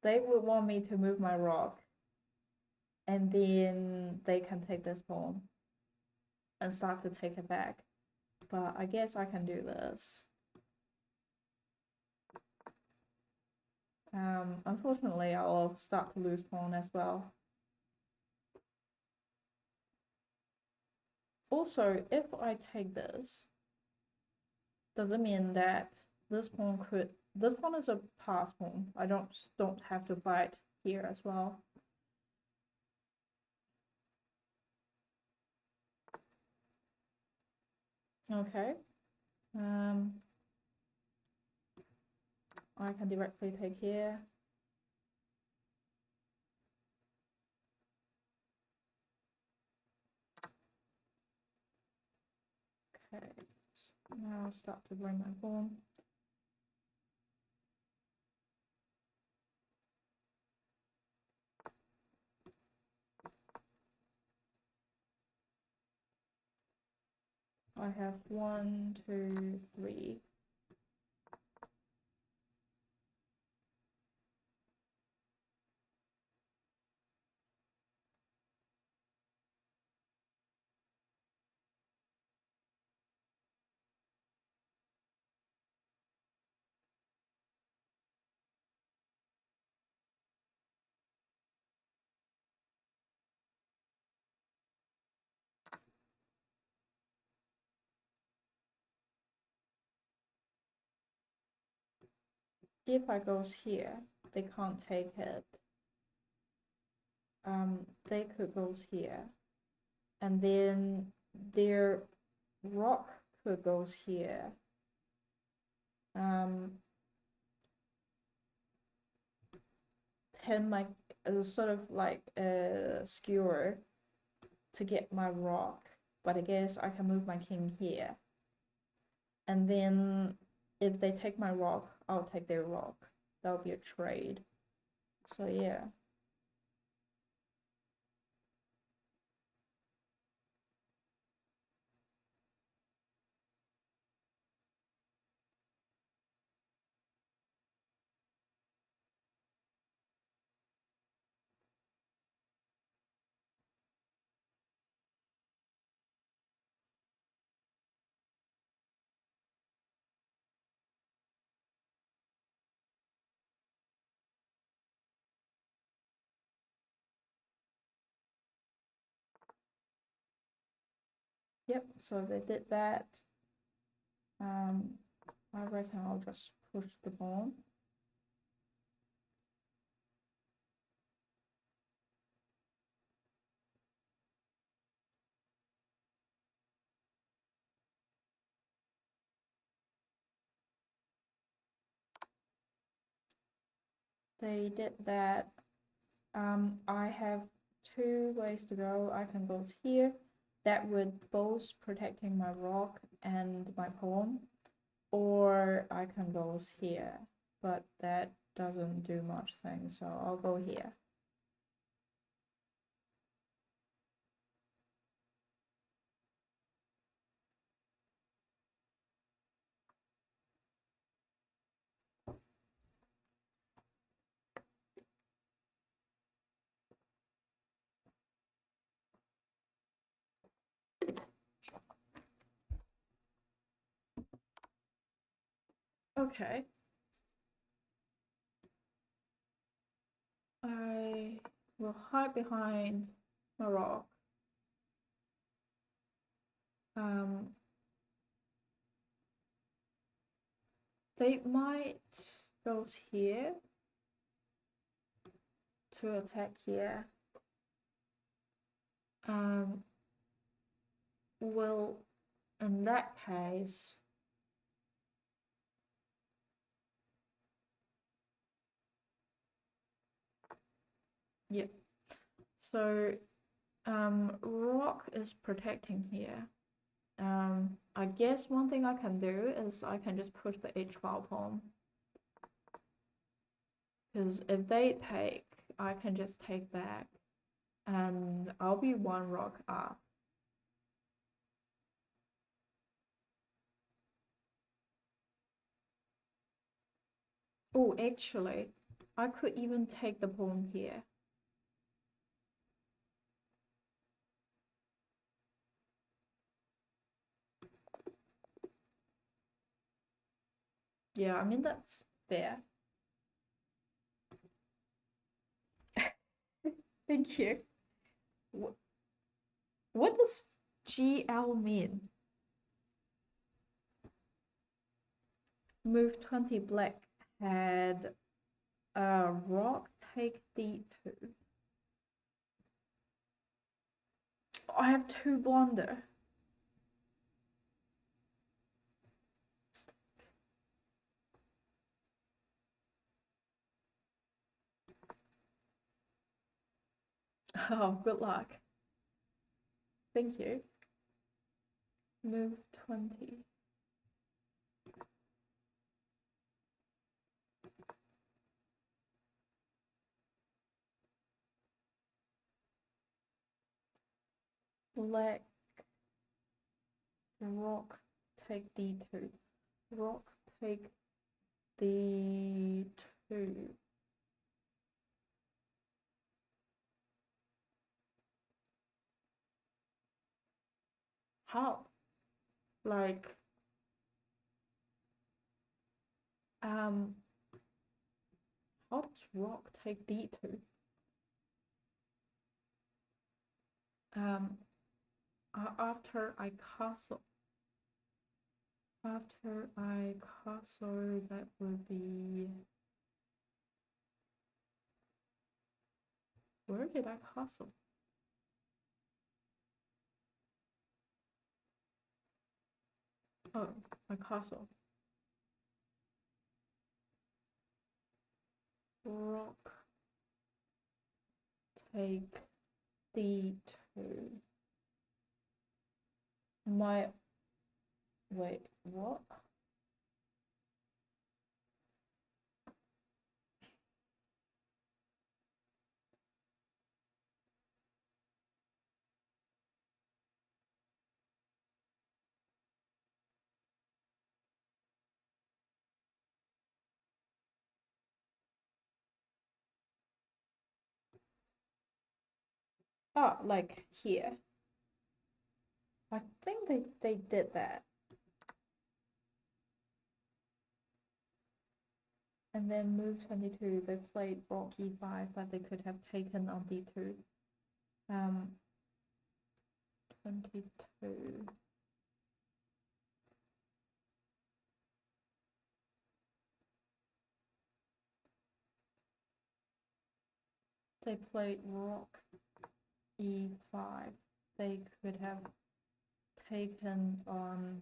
[SPEAKER 1] They would want me to move my rook, and then they can take this pawn and start to take it back. But I guess I can do this. Unfortunately, I'll start to lose pawn as well. Also, if I take this, does it mean that this pawn is a pass pawn. I don't have to fight here as well. Okay. I can directly take here. Okay. So now I'll start to bring my pawn. I have 1, 2, 3. If I goes here, they can't take it. They could goes here, and then their rock could goes here. Pin my sort of like a skewer to get my rock, but I guess I can move my king here. And then if they take my rock, I'll take their rock. That'll be a trade. So yeah. Yep, so they did that. I reckon I'll just push the pawn. They did that. I have two ways to go. I can go here. That would both protecting my rock and my pawn. Or I can go here, but that doesn't do much thing, so I'll go here. Okay. I will hide behind my rock. They might go here to attack here. Well, in that case, yeah. So, rock is protecting here. I guess one thing I can do is I can just push the h-file pawn. Because if they take, I can just take back. And I'll be one rock up. Oh, actually, I could even take the pawn here. Yeah, I mean, that's fair. Thank you. What does GL mean? Move 20 black had rock take d2. I have two blunder. Oh, good luck. Thank you. Move 20. Black rock take d2. Rock take d2. How? Like, how does rock take d2? After I castle. After I castle, that would be... Where did I castle? Oh, my castle. Rook. Take d2. Wait, what? Oh, like here. I think they did that. And then move 22, they played rook e5, but they could have taken on d2. 22. They played rook e5. They could have taken on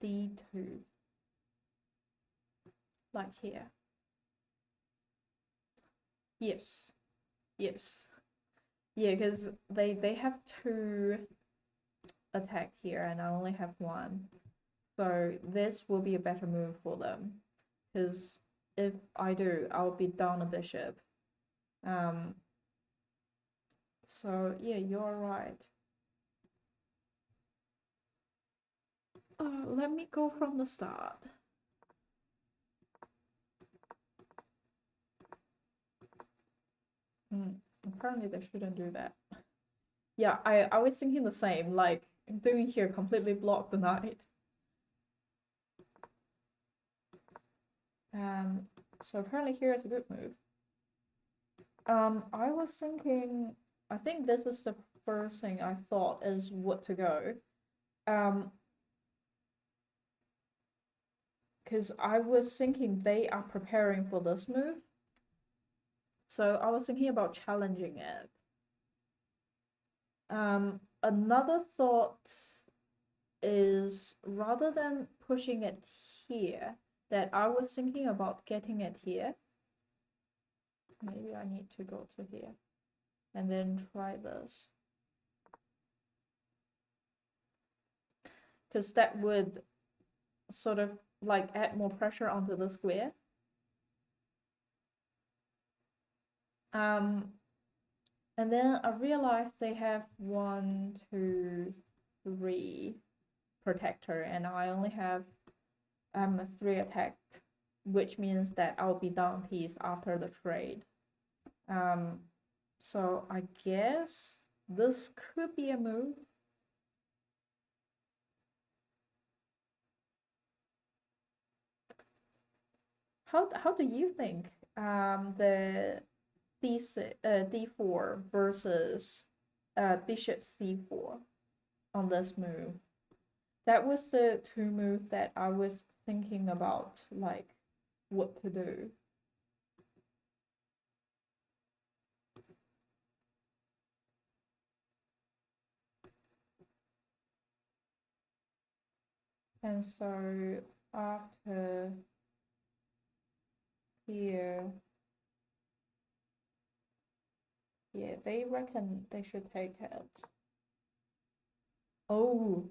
[SPEAKER 1] d2, like here. Yes, yes. Yeah, because they have 2 attack here and I only have 1. So this will be a better move for them. Because if I do, I'll be down a bishop. So yeah, you're right. Let me go from the start. Apparently they shouldn't do that. Yeah, I was thinking the same, like doing here completely block the knight. So apparently here is a good move. I was thinking, I think this is the first thing I thought is what to go. Because I was thinking they are preparing for this move. So I was thinking about challenging it. Another thought is rather than pushing it here, that I was thinking about getting it here. Maybe I need to go to here and then try this. Because that would sort of like add more pressure onto the square. And then I realized they have 1, 2, 3 protector, and I only have 3 attack, which means that I'll be down piece after the trade. So I guess this could be a move. How do you think the d4 versus bishop c4 on this move? That was the 2 move that I was thinking about, like what to do. And so after here, yeah, they reckon they should take it. Oh.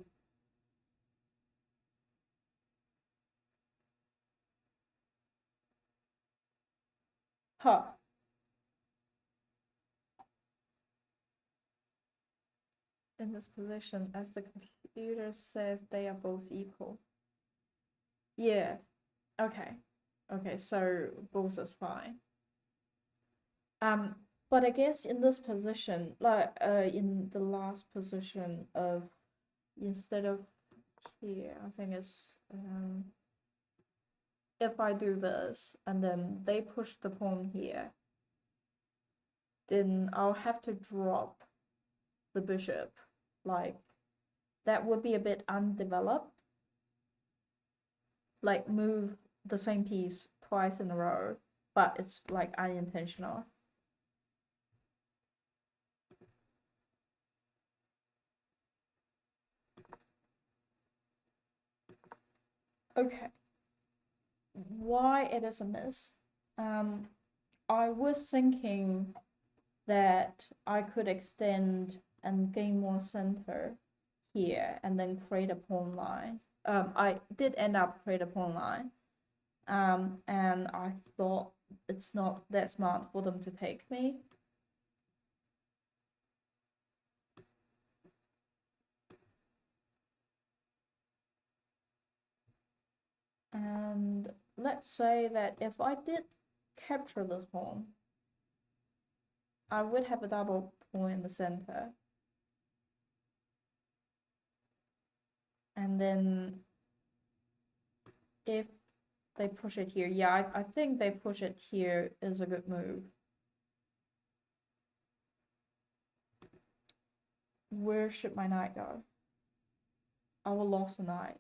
[SPEAKER 1] Huh. In this position, as the computer says, they are both equal. Yeah. Okay. Okay, so both is fine. But I guess in this position, like in the last position of instead of here, I think it's if I do this and then they push the pawn here, then I'll have to drop the bishop. Like that would be a bit undeveloped. Like move the same piece twice in a row, but it's like unintentional. Okay, why it is a miss? I was thinking that I could extend and gain more center here and then create a pawn line. I did end up create a pawn line. And I thought it's not that smart for them to take me. And let's say that if I did capture this pawn, I would have a double pawn in the center. And then if they push it here, yeah, I think they push it here is a good move. Where should my knight go? I will lose the knight.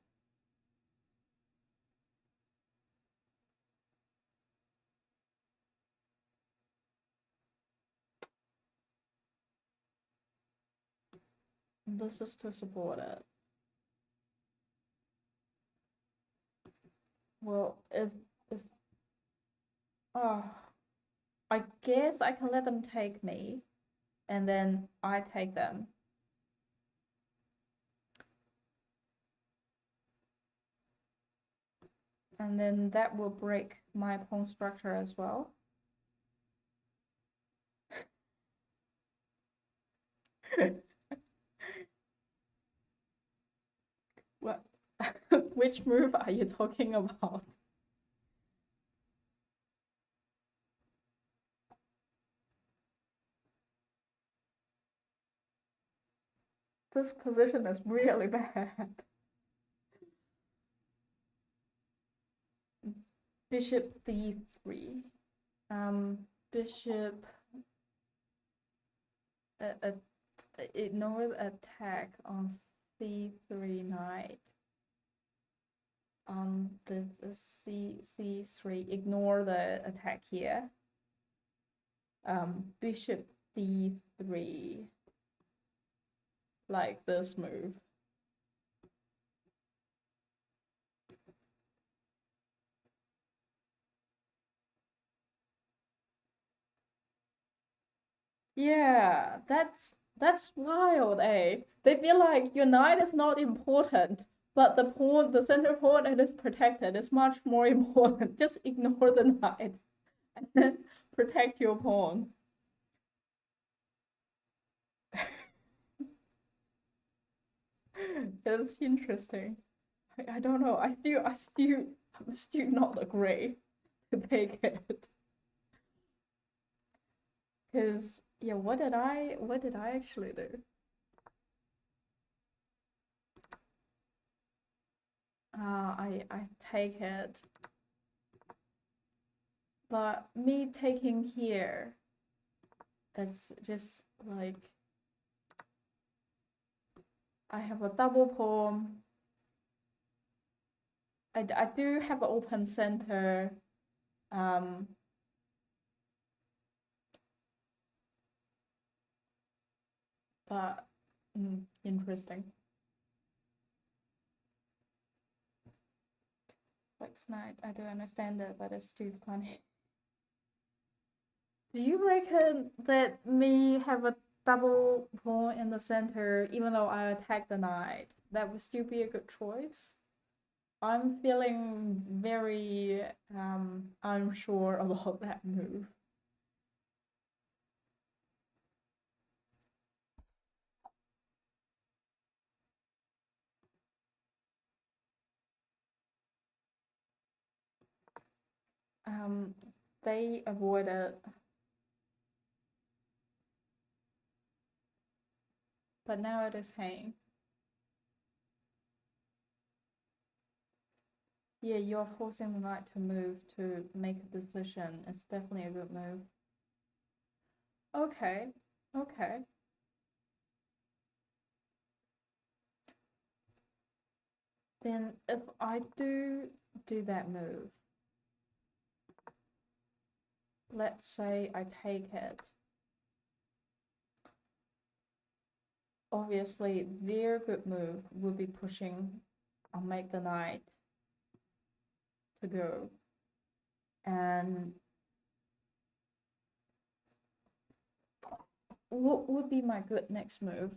[SPEAKER 1] This is to support it. Well, if I guess I can let them take me, and then I take them. And then that will break my pawn structure as well. What? Which move are you talking about? This position is really bad. Bishop d3. Bishop ignore attack on c3 knight. On the c3, ignore the attack here. Bishop d3, like this move. Yeah, that's wild, eh? They feel like your knight is not important, but the pawn, the center pawn that is protected is much more important. Just ignore the knight and then protect your pawn. It's interesting. I don't know. I'm still not agree to take it. Cause yeah, what did I actually do? I take it. But me taking here is just like I have a double pawn. I do have an open center. But interesting. Flex knight, I do understand it, but it's too funny. Do you reckon that me have a double pawn in the center, even though I attack the knight, that would still be a good choice? I'm feeling very unsure about that move. They avoided, but now it is hanging. Yeah, you're forcing the knight to move to make a decision. It's definitely a good move. Okay, okay. Then if I do that move, let's say I take it. Obviously, their good move will be pushing. I'll make the knight to go. And what would be my good next move?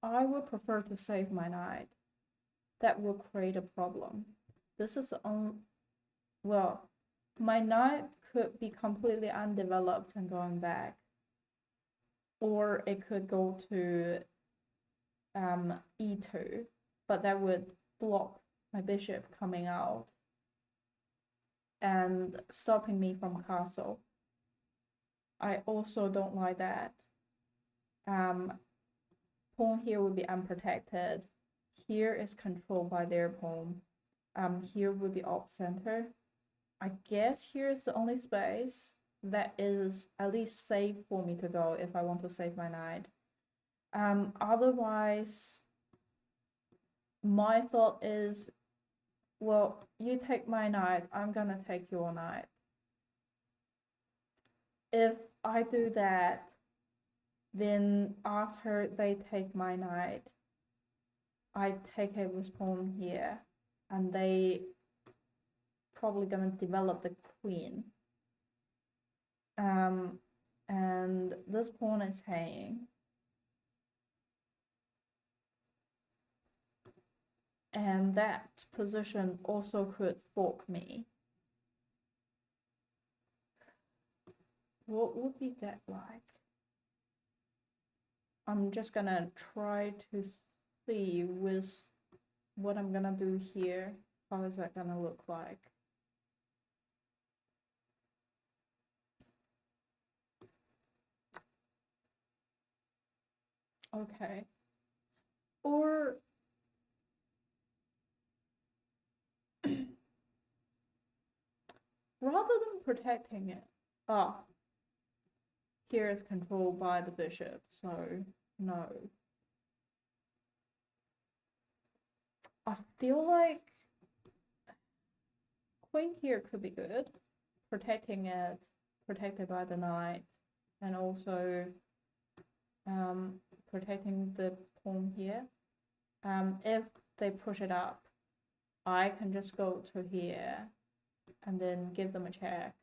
[SPEAKER 1] I would prefer to save my knight. That will create a problem. This is well, my knight could be completely undeveloped and going back, or it could go to e2, but that would block my bishop coming out and stopping me from castle. I also don't like that. Pawn here would be unprotected. Here is controlled by their pawn. Here would be off center. I guess here's the only space that is at least safe for me to go if I want to save my knight. Otherwise, my thought is, well, you take my knight, I'm gonna take your knight. If I do that, then after they take my knight, I take it with pawn here, and they probably gonna develop the queen. And this pawn is hanging. And that position also could fork me. What would be that like? I'm just gonna try to see with what I'm gonna do here. How is that gonna look like? Okay. Or rather than protecting it, here is controlled by the bishop, so no. I feel like queen here could be good, protecting it, protected by the knight, and also protecting the pawn here. If they push it up, I can just go to here and then give them a check.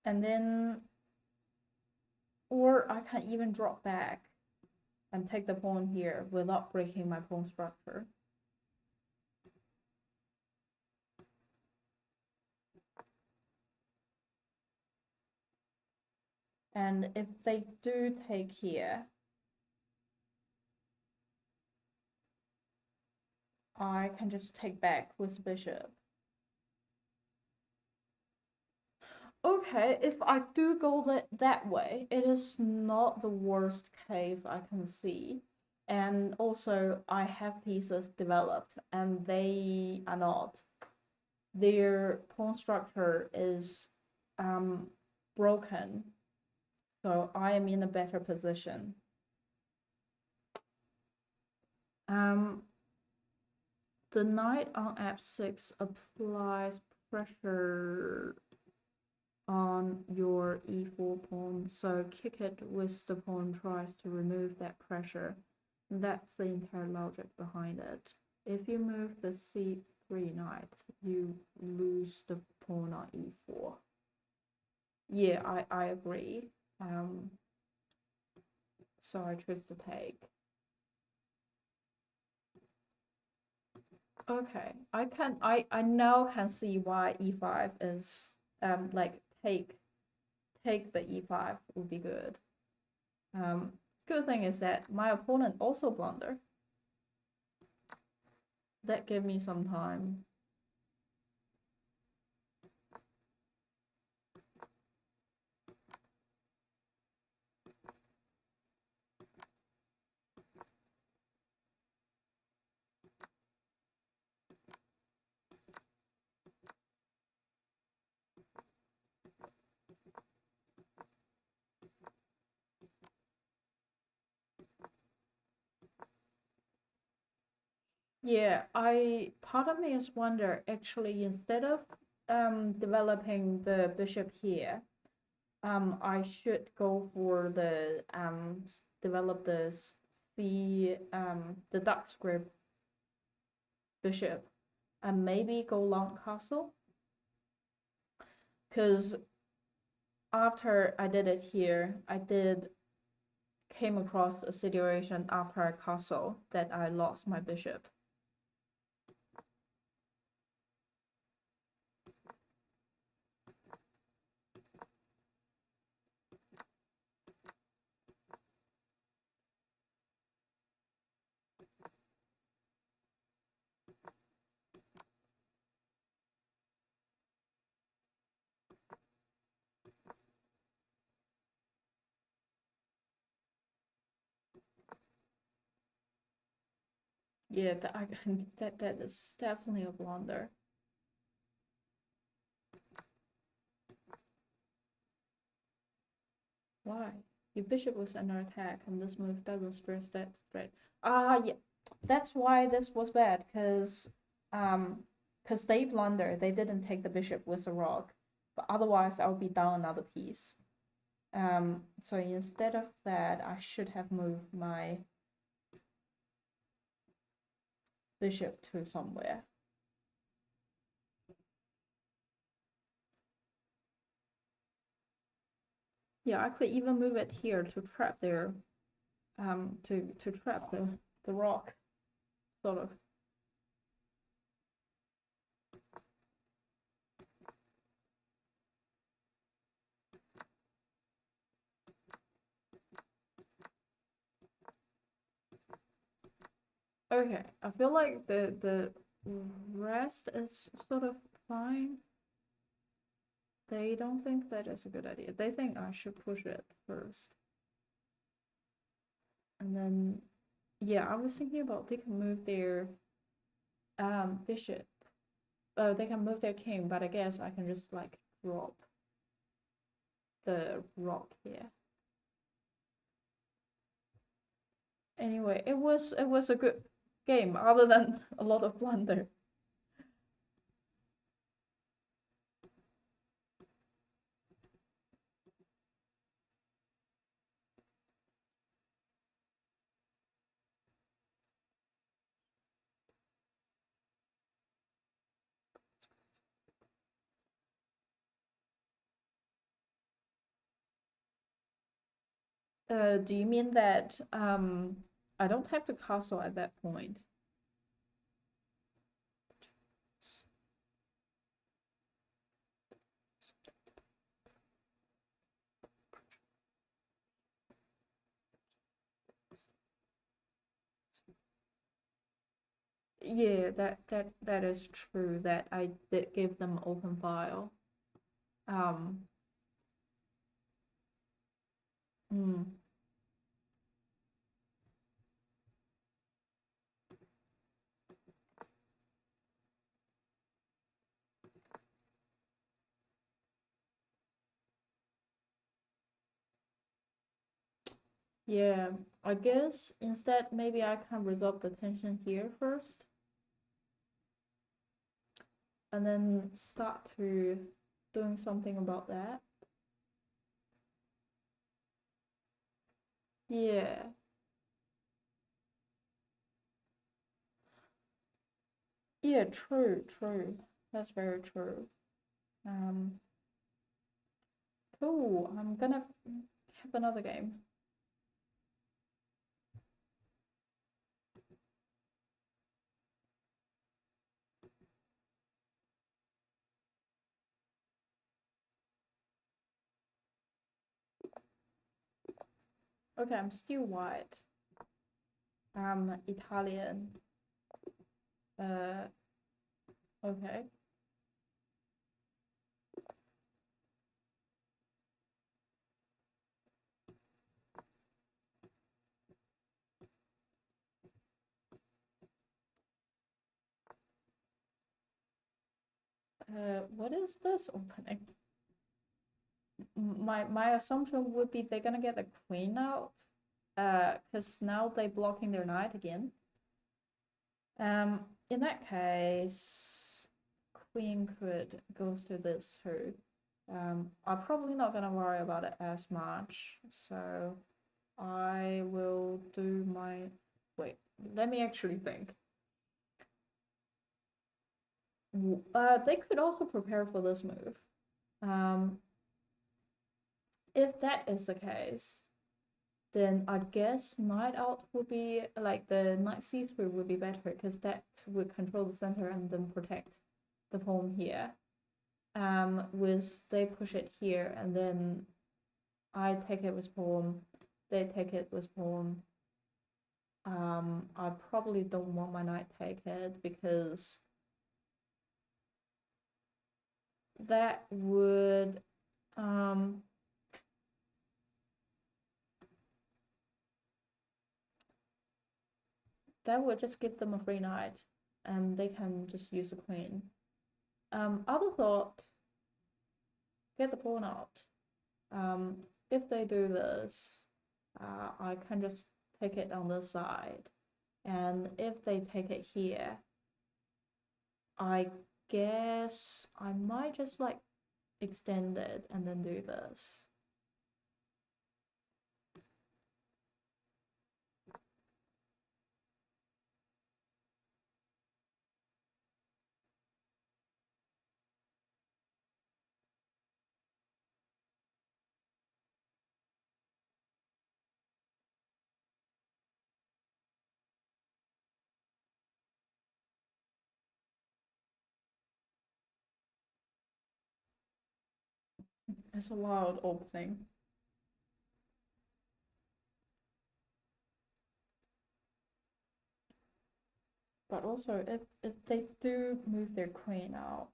[SPEAKER 1] And then, or I can even drop back and take the pawn here without breaking my pawn structure. And if they do take here, I can just take back with bishop. Okay, if I do go that way, it is not the worst case I can see. And also, I have pieces developed, and they are not. Their pawn structure is broken, so I am in a better position. The knight on f6 applies pressure on your e4 pawn, so kick it with the pawn tries to remove that pressure. That's the entire logic behind it. If you move the c3 knight, you lose the pawn on e4. Yeah, I agree. So I choose to take. Okay, I now can see why e5 is like take the e5 would be good. Good thing is that my opponent also blunder. That gave me some time. Yeah, part of me is wonder actually instead of developing the bishop here, I should go for the develop this the dark script bishop and maybe go long castle. Because after I did it here, came across a situation after I castle that I lost my bishop. Yeah, that is definitely a blunder. Why? Your bishop was under attack, and this move doesn't spread that threat. Ah, yeah, that's why this was bad. Cause they blunder. They didn't take the bishop with the rock, but otherwise I would be down another piece. So instead of that, I should have moved my bishop to somewhere. Yeah, I could even move it here to trap their to trap the rock, sort of. Okay, I feel like the rest is sort of fine. They don't think that is a good idea. They think I should push it first. And then, yeah, I was thinking about they can move their bishop. They can move their king, but I guess I can just like drop the rock here. Anyway, it was a good game, other than a lot of blunder. Do you mean that I don't have the castle at that point? Yeah, that is true. That I did give them open file. Um. Mm, yeah, I guess instead maybe I can resolve the tension here first, and then start to doing something about that. Yeah. Yeah, true, true. That's very true. Um, cool. I'm gonna have another game. Okay, I'm still white. I'm Italian. Uh, okay. What is this opening? My assumption would be they're gonna get the queen out. Because now they're blocking their knight again. In that case, queen could goes to this too. I'm probably not gonna worry about it as much, so I will do my... Wait, let me actually think. They could also prepare for this move. If that is the case, then I guess knight out would be, like, the knight c3 would be better, because that would control the center and then protect the pawn here. With they push it here, and then I take it with pawn, they take it with pawn. I probably don't want my knight take it, because that would just give them a free knight, and they can just use the queen. Other thought, get the pawn out. If they do this, I can just take it on this side, and if they take it here, I guess I might just like extend it and then do this. It's a wild opening. But also, if they do move their queen out,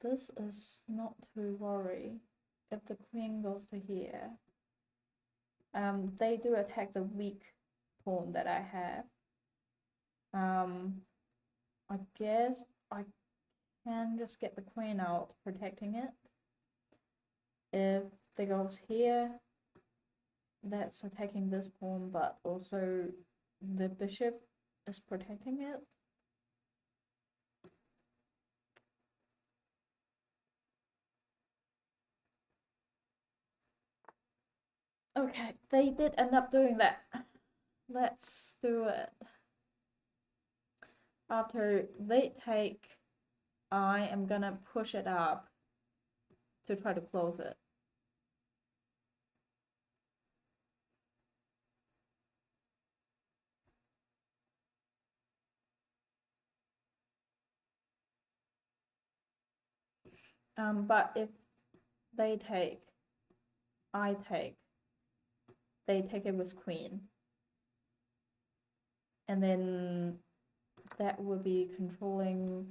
[SPEAKER 1] this is not to worry. If the queen goes to here, they do attack the weak pawn that I have. I guess I can just get the queen out, protecting it. If they goes here, that's attacking this pawn, but also the bishop is protecting it. Okay, they did end up doing that. Let's do it. After they take, I am gonna push it up to try to close it. But if they take, I take, they take it with queen, and then that would be controlling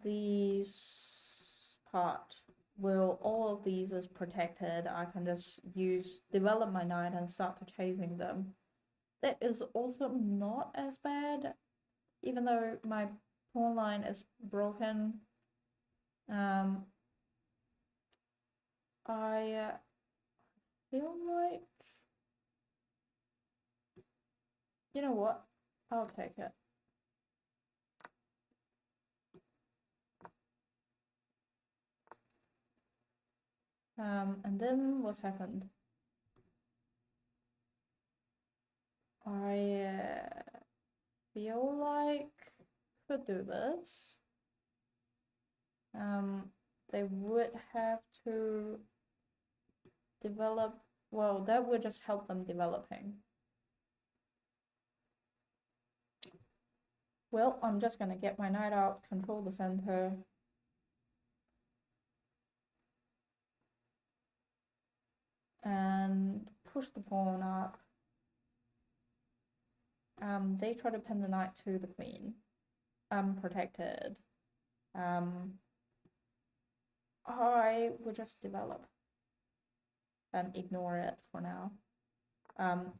[SPEAKER 1] these part. Well, all of these is protected. I can just develop my knight and start to chasing them. That is also not as bad, even though my pawn line is broken. I feel like, you know what? I'll take it. And then what happened? I feel like could do this. They would have to develop, well, that would just help them developing. Well, I'm just gonna get my knight out, control the center. And push the pawn up. They try to pin the knight to the queen. I'm protected. I would just develop and ignore it for now.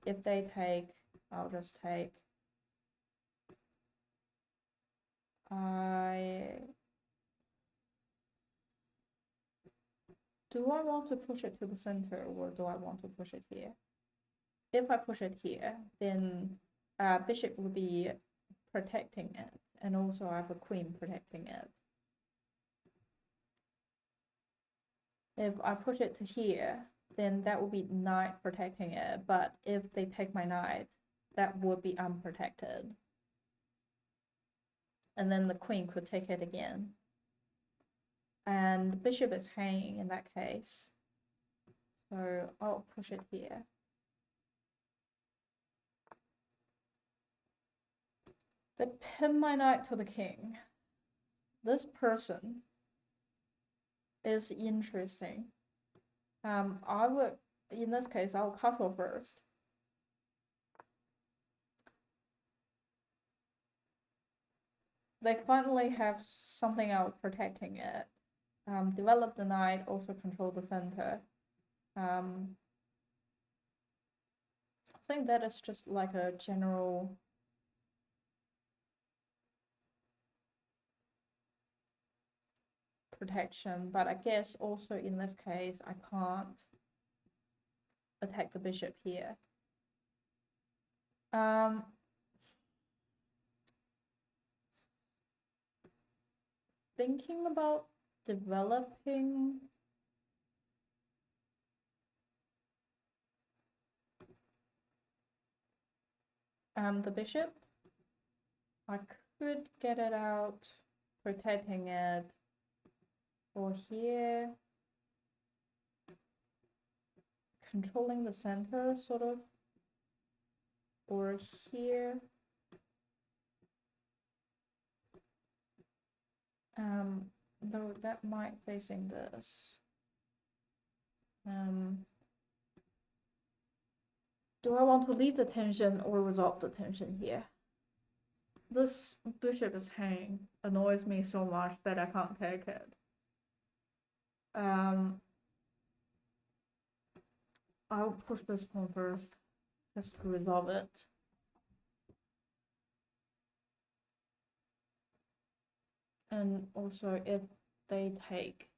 [SPEAKER 1] If they take, I'll just take. Do I want to push it to the center, or do I want to push it here? If I push it here, then bishop would be protecting it, and also I have a queen protecting it. If I push it to here, then that would be knight protecting it. But if they take my knight, that would be unprotected. And then the queen could take it again. And bishop is hanging in that case. So I'll push it here. They pin my knight to the king. This person is interesting. I would, in this case, I'll castle first. They finally have something else protecting it. Develop the knight, also control the center. I think that is just like a general protection, but I guess also in this case I can't attack the bishop here. Thinking about developing the bishop. I could get it out, protecting it, or here, controlling the center, sort of, or here. Though that might facing this. Do I want to leave the tension or resolve the tension here? This bishop is hanging, annoys me so much that I can't take it. I'll push this one first, just to resolve it. And also, if they take,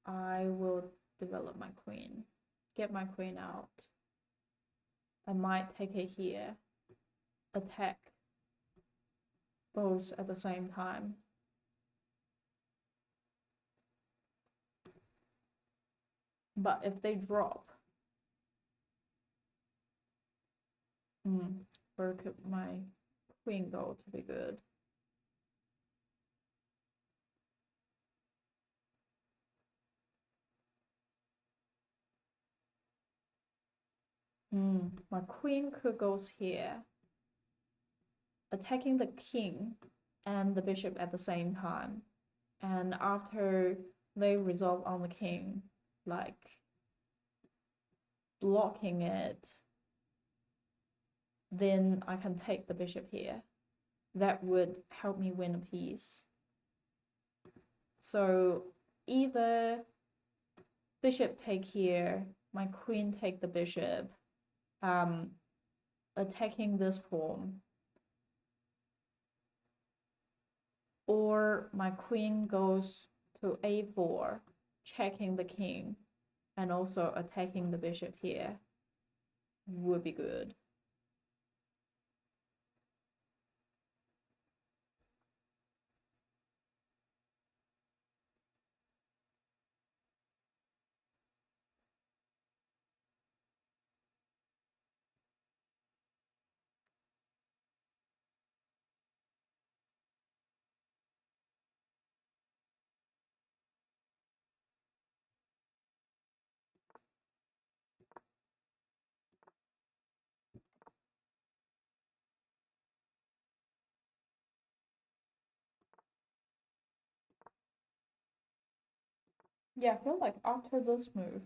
[SPEAKER 1] I will develop my queen, get my queen out. I might take it here, attack both at the same time. But if they drop, where could my queen go to be good? My queen could go here, attacking the king and the bishop at the same time. And after they resolve on the king, like blocking it, then I can take the bishop here. That would help me win a piece. So either bishop take here, my queen take the bishop, attacking this pawn, or my queen goes to a4, checking the king, and also attacking the bishop here would be good. Yeah, I feel like after this move,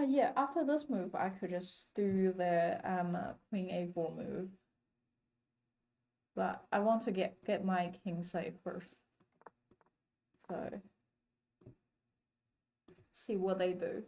[SPEAKER 1] yeah, after this move, I could just do the queen a4 move. But I want to get my king safe first. So see what they do.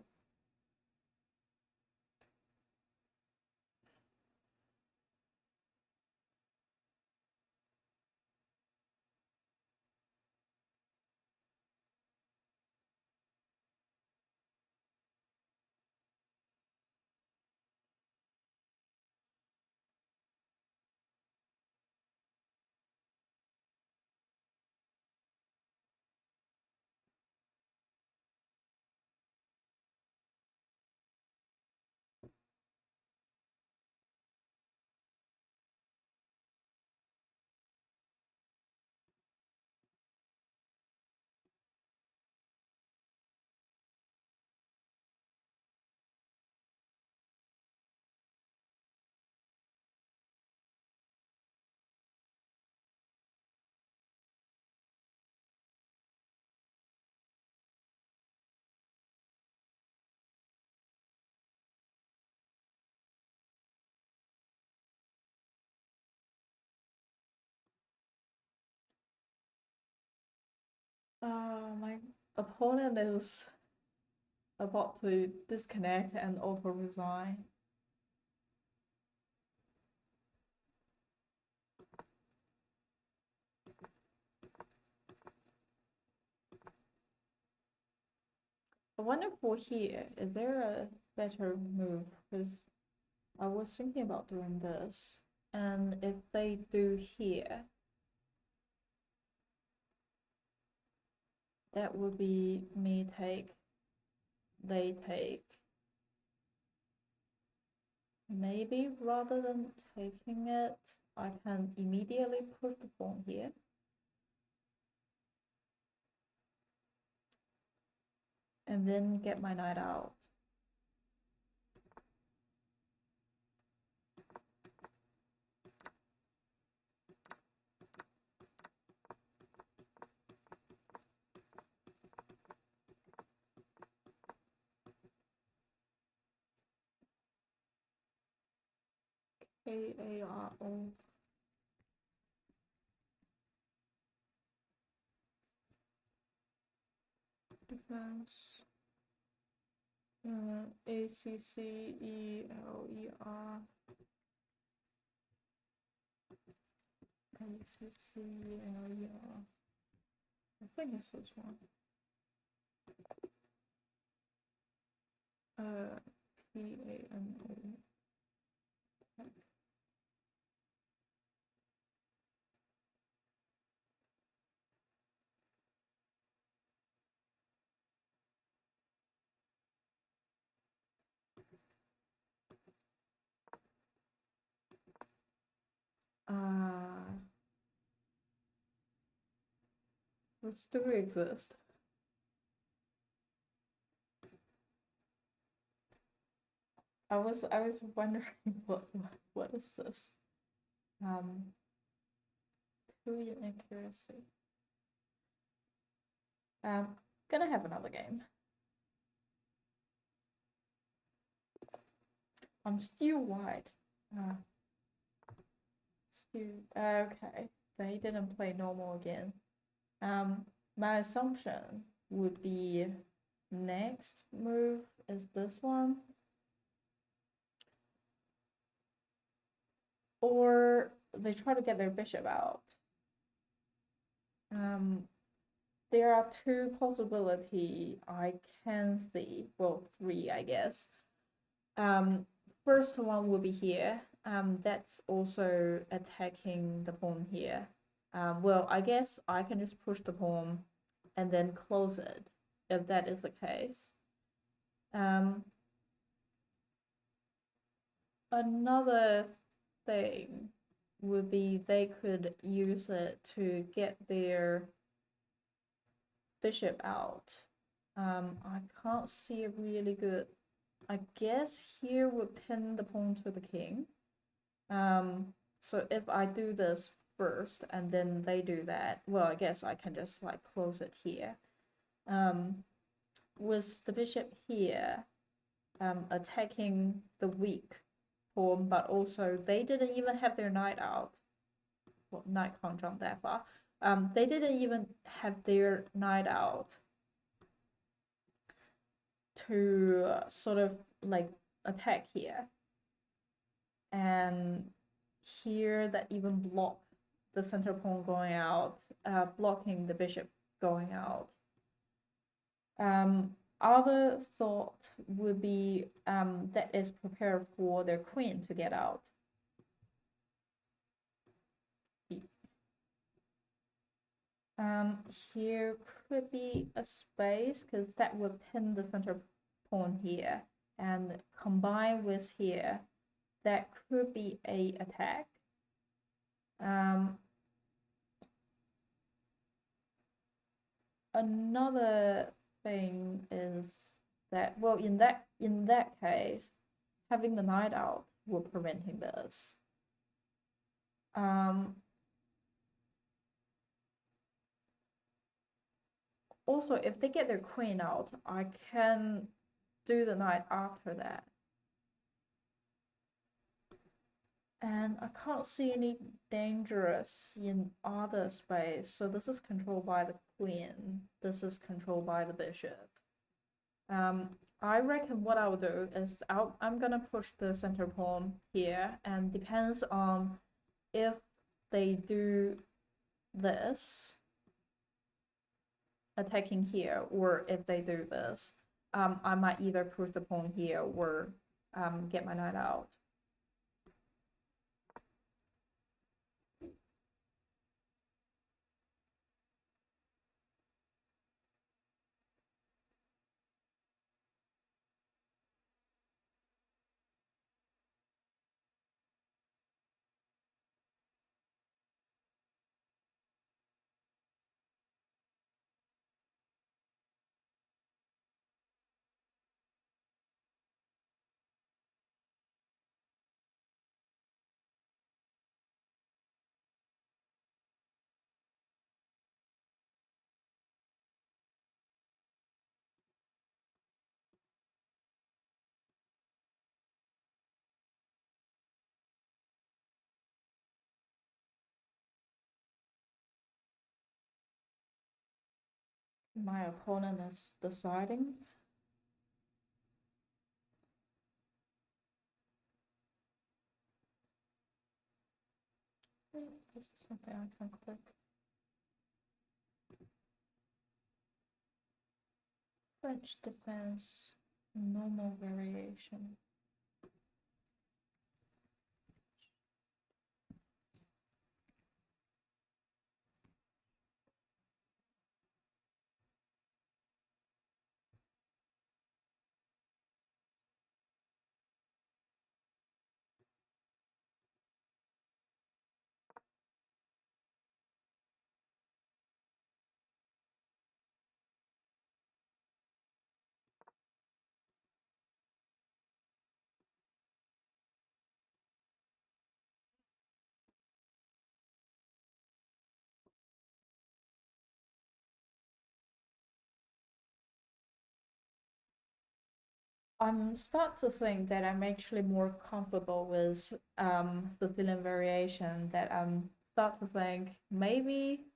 [SPEAKER 1] opponent is about to disconnect and auto resign. I wonder for here, is there a better move? Because I was thinking about doing this, and if they do here, that would be me take, they take. Maybe rather than taking it, I can immediately push the pawn here. And then get my knight out. AARO. Defense. ACCELER. ACCELER. I think it's this one. PANO. Which do exist? I was wondering what is this? Two inaccuracy. Gonna have another game. I'm still white. Still okay. They didn't play normal again. My assumption would be next move is this one. Or they try to get their bishop out. There are two possibilities I can see. Well, three, I guess. First one will be here. That's also attacking the pawn here. Well, I guess I can just push the pawn and then close it, if that is the case. Another thing would be they could use it to get their bishop out. I can't see a really good. I guess here would pin the pawn to the king. So if I do this first and then they do that, well, I guess I can just like close it here. With the bishop here, attacking the weak pawn, but also they didn't even have their knight out. Well, knight can't jump that far. They didn't even have their knight out to sort of like attack here. And here that even block the center pawn going out, blocking the bishop going out. Other thought would be that is prepared for their queen to get out. Here could be a space because that would pin the center pawn here, and combined with here, that could be a attack. Another thing is that, well, in that case, having the knight out will preventing this. Also, if they get their queen out, I can do the knight after that. And I can't see any dangerous in other space. So this is controlled by the queen. This is controlled by the bishop. I reckon what I'll do is I'm gonna push the center pawn here, and depends on if they do this, attacking here, or if they do this, I might either push the pawn here or get my knight out. My opponent is deciding. This is something I can click. French defense, normal variation. I'm start to think that I'm actually more comfortable with Sicilian variation. That I'm start to think maybe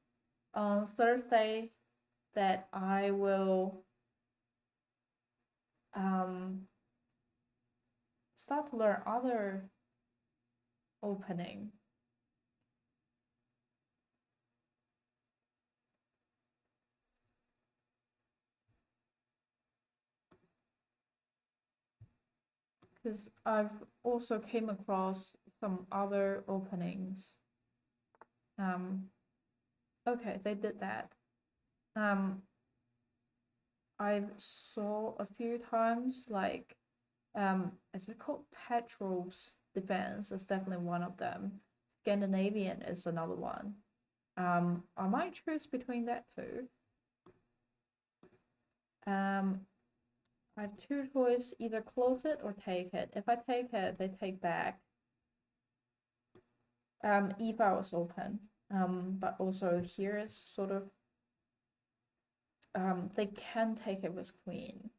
[SPEAKER 1] on Thursday that I will um start to learn other opening. Because I've also came across some other openings. Okay, they did that. I've saw a few times, like, is it called Petrov's Defense? Is definitely one of them. Scandinavian is another one. I might choose between that two. I have two choices: either close it or take it. If I take it, they take back. E-file is open. But also here is sort of they can take it with queen.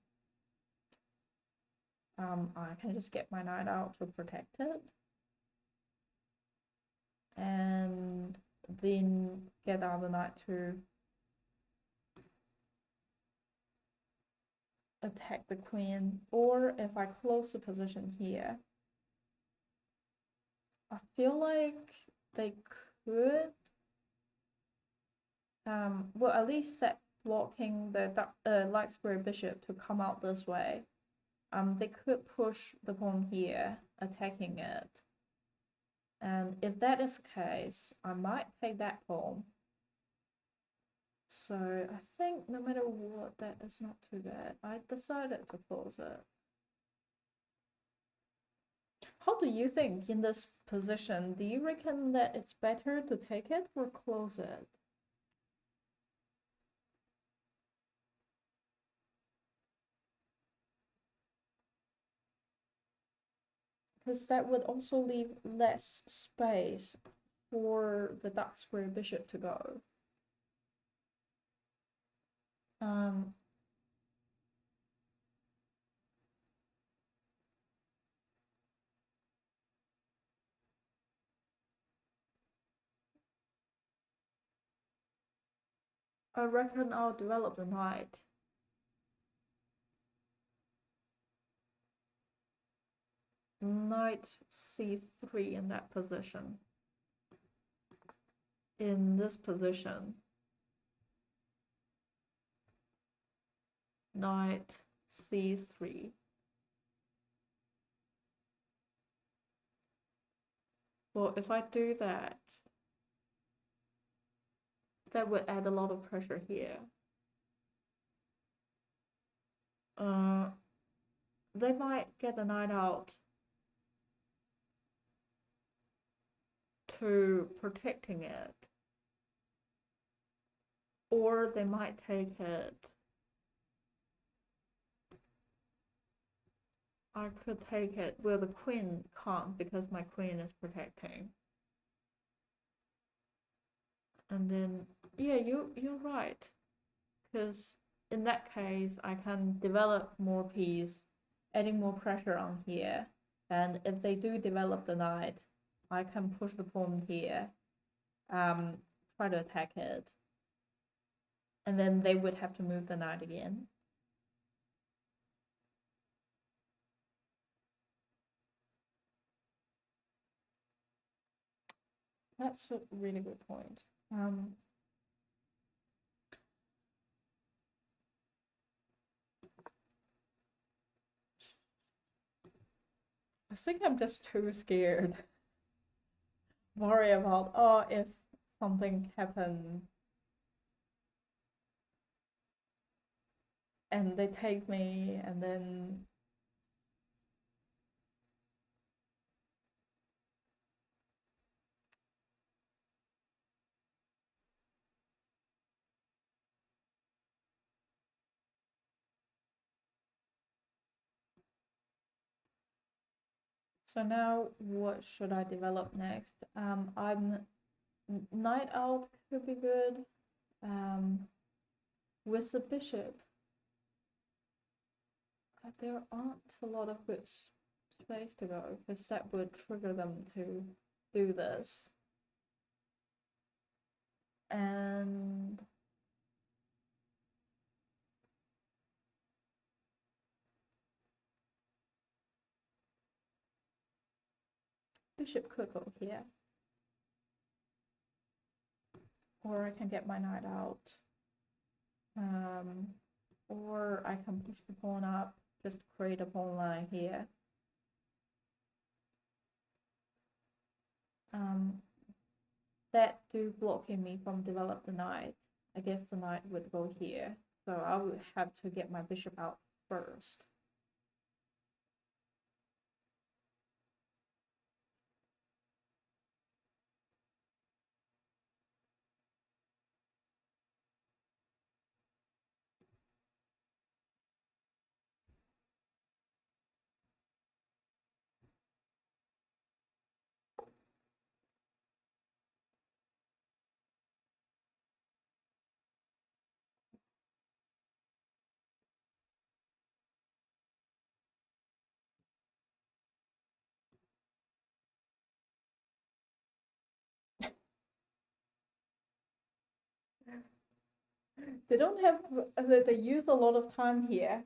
[SPEAKER 1] I can just get my knight out to protect it, and then get the other knight to attack the queen. Or if I close the position here, I feel like they could, well, at least set blocking the light square bishop to come out this way. They could push the pawn here, attacking it. And if that is the case, I might take that pawn. So I think no matter what, that is not too bad. I decided to close it. How do you think in this position? Do you reckon that it's better to take it or close it? Because that would also leave less space for the dark square bishop to go. Um, I reckon I'll develop the knight. Knight c3 in that position. In this position, knight c3. Well, if I do that, that would add a lot of pressure here. They might get the knight out to protecting it, or they might take it. I could take it. Well, the queen can't because my queen is protecting. And then, yeah, you're right. Because in that case, I can develop more piece, adding more pressure on here. And if they do develop the knight, I can push the pawn here, try to attack it. And then they would have to move the knight again. That's a really good point. I think I'm just too scared. Worry about, oh, if something happened and they take me and then so now what should I develop next? Knight out could be good. With the bishop, there aren't a lot of good space to go because that would trigger them to do this. And bishop could go here. Or I can get my knight out. Or I can push the pawn up, just create a pawn line here. That do blocking me from develop the knight. I guess the knight would go here. So I would have to get my bishop out first. They don't have, they use a lot of time here.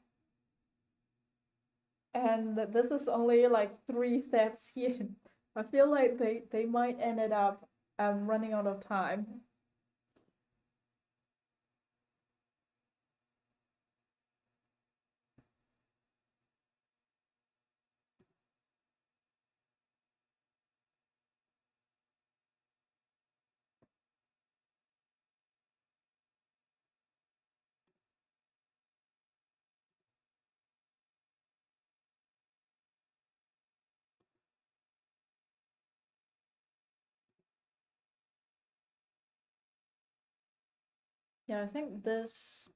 [SPEAKER 1] And this is only like 3 steps here. I feel like they might ended up running out of time. Yeah, I think this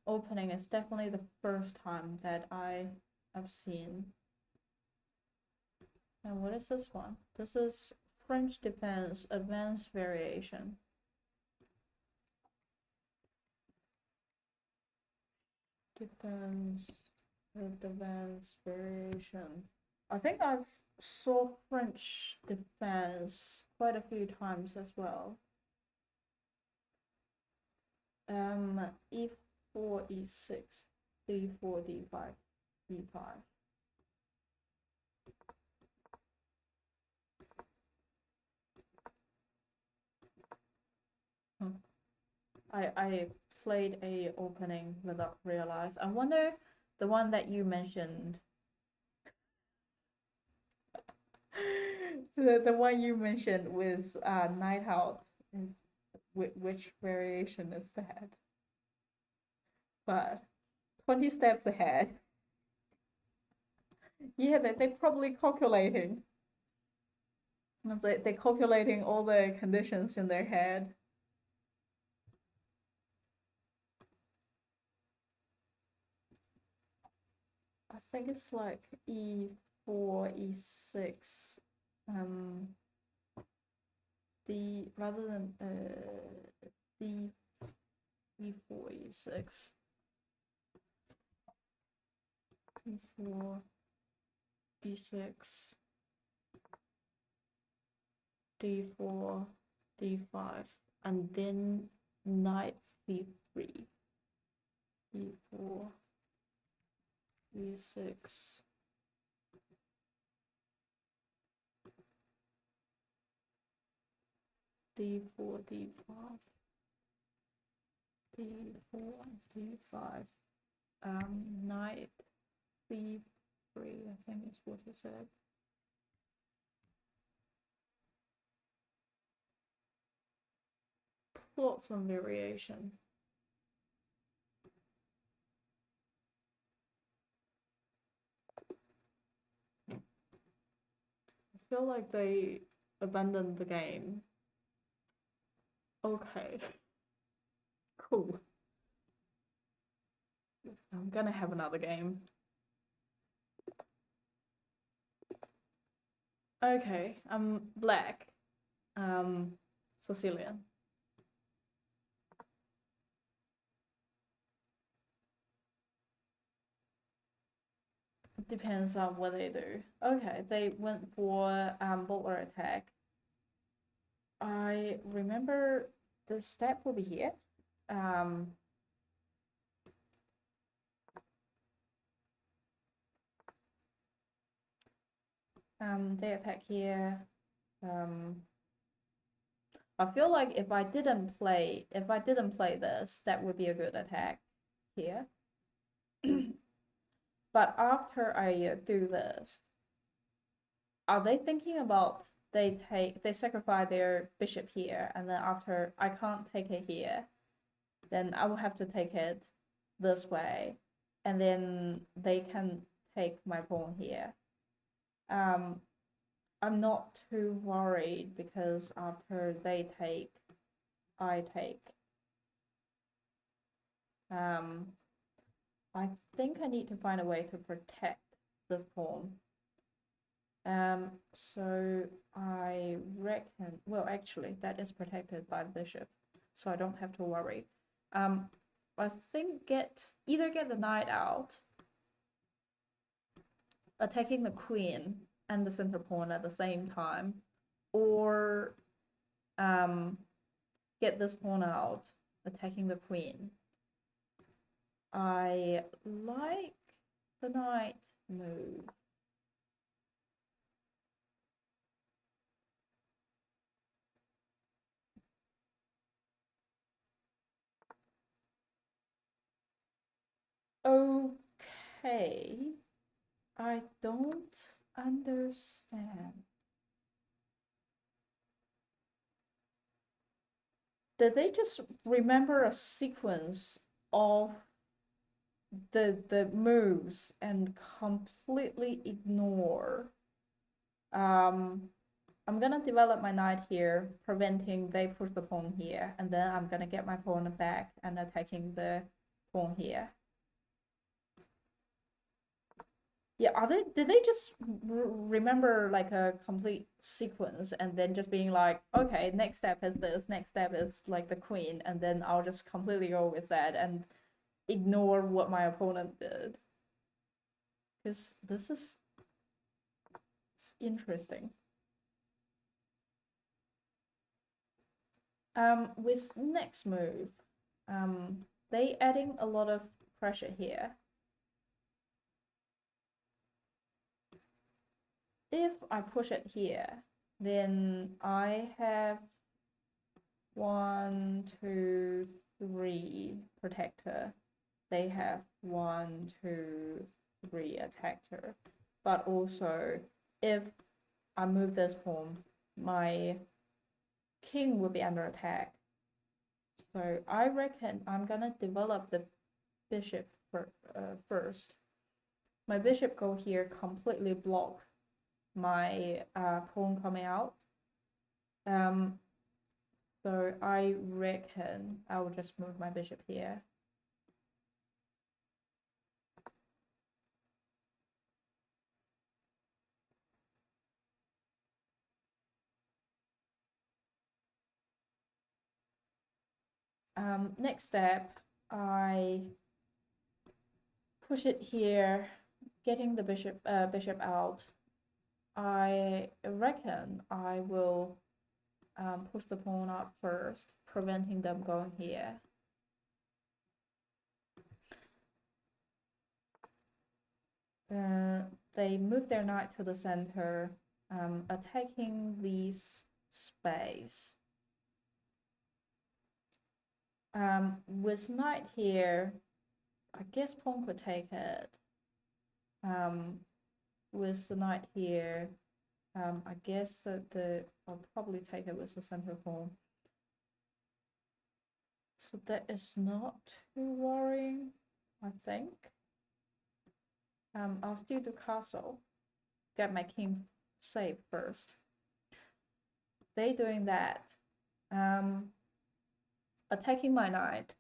[SPEAKER 1] opening is definitely the first time that I have seen. And what is this one? This is French Defense Advanced Variation. Defense Advanced Variation. I think I've saw French Defense quite a few times as well. e4, e6, d4, d5, d5. I played a opening without realize. I wonder the one that you mentioned. The one you mentioned was Night Out. Which variation is that? But 20 steps ahead. Yeah, they're probably calculating. They're calculating all the conditions in their head. I think it's like e4, e6. D rather than d e4, e6. e4, e6, d4, d5, and then knight c3, e4, e6, d4, d5, d4, d5, knight c3, I think is what you said. Lots of variation. I feel like they abandoned the game. Okay. Cool. I'm gonna have another game. Okay, I'm black. Sicilian. Depends on what they do. Okay, they went for bowler attack. I remember the step will be here. They attack here. I feel like if I didn't play this, that would be a good attack here. But after I do this, are they thinking about they sacrifice their bishop here, and then after I can't take it here, then I will have to take it this way, and then they can take my pawn here. I'm not too worried because after they take, I take. I think I need to find a way to protect this pawn. So I reckon, well, actually, that is protected by the bishop, so I don't have to worry. I think either get the knight out, attacking the queen and the center pawn at the same time, or get this pawn out, attacking the queen. I like the knight move. Okay, I don't understand. Did they just remember a sequence of the moves and completely ignore? I'm gonna develop my knight here, preventing they push the pawn here, and then I'm gonna get my pawn back and attacking the pawn here. Yeah, did they just remember like a complete sequence and then just being like, okay, next step is this, next step is like the queen, and then I'll just completely go with that and ignore what my opponent did? Because this is interesting. With next move, They adding a lot of pressure here. If I push it here, then I have 1, 2, 3 protector. They have 1, 2, 3 attacker. But also, if I move this pawn, my king will be under attack. So I reckon I'm gonna develop the bishop first. My bishop go here completely block my pawn coming out. So I reckon I will just move my bishop here. Next step, I push it here, getting the bishop out. I reckon I will push the pawn up first, preventing them going here. They move their knight to the center, attacking this space. With knight here, I guess pawn could take it. With the knight here, I guess that I'll probably take it with the center pawn. So that is not too worrying, I think. I'll still do castle, get my king safe first. They doing that. Attacking my knight.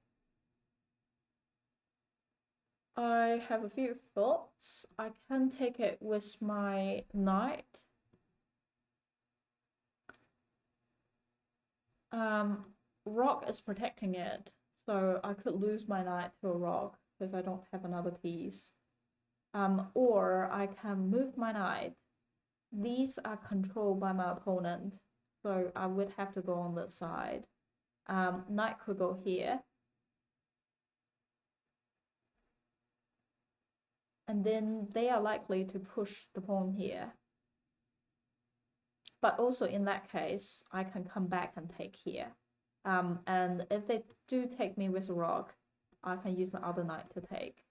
[SPEAKER 1] I have a few thoughts. I can take it with my knight. Rock is protecting it, so I could lose my knight to a rock because I don't have another piece. Or I can move my knight. These are controlled by my opponent, so I would have to go on this side. Knight could go here. And then they are likely to push the pawn here. But also in that case, I can come back and take here. And if they do take me with a rock, I can use the other knight to take.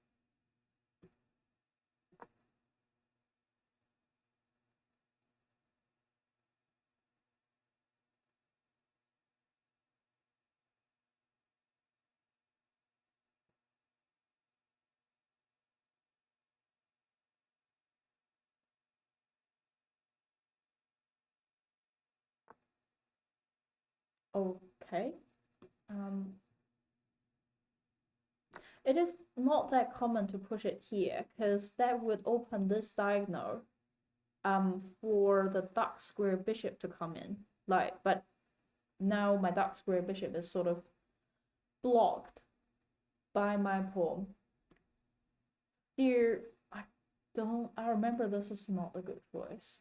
[SPEAKER 1] Okay. It is not that common to push it here because that would open this diagonal for the dark square bishop to come in. But now my dark square bishop is sort of blocked by my pawn. Here, I remember this is not a good choice.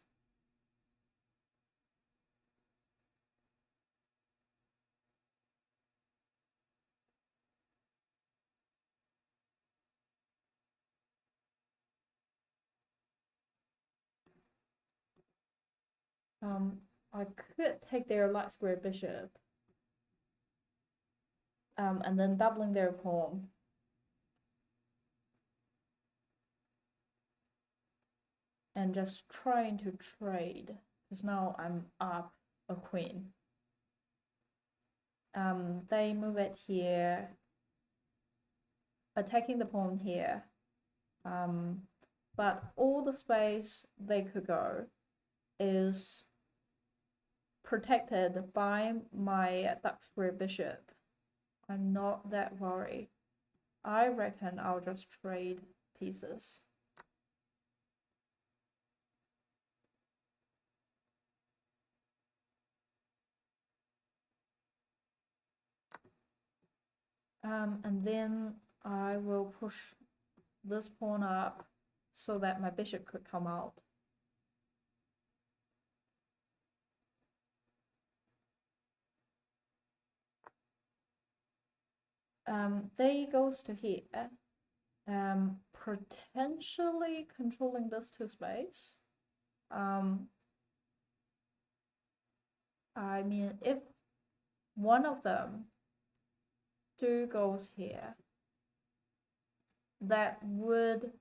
[SPEAKER 1] I could take their light square bishop, and then doubling their pawn. And just trying to trade, because now I'm up a queen. They move it here, attacking the pawn here. But all the space they could go is protected by my dark square bishop. I'm not that worried. I reckon I'll just trade pieces. And then I will push this pawn up so that my bishop could come out. They goes to here, potentially controlling this to space. I mean, if one of them goes here, that would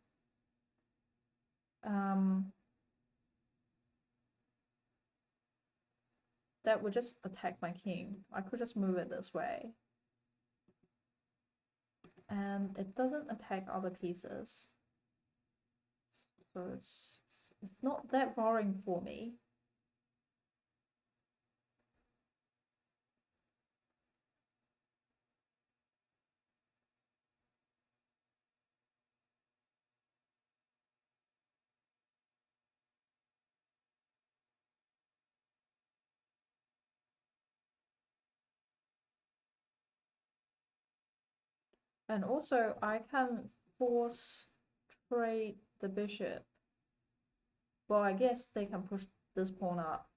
[SPEAKER 1] just attack my king. I could just move it this way. And it doesn't attack other pieces. So it's not that boring for me. And also I can force trade the bishop. Well, I guess they can push this pawn up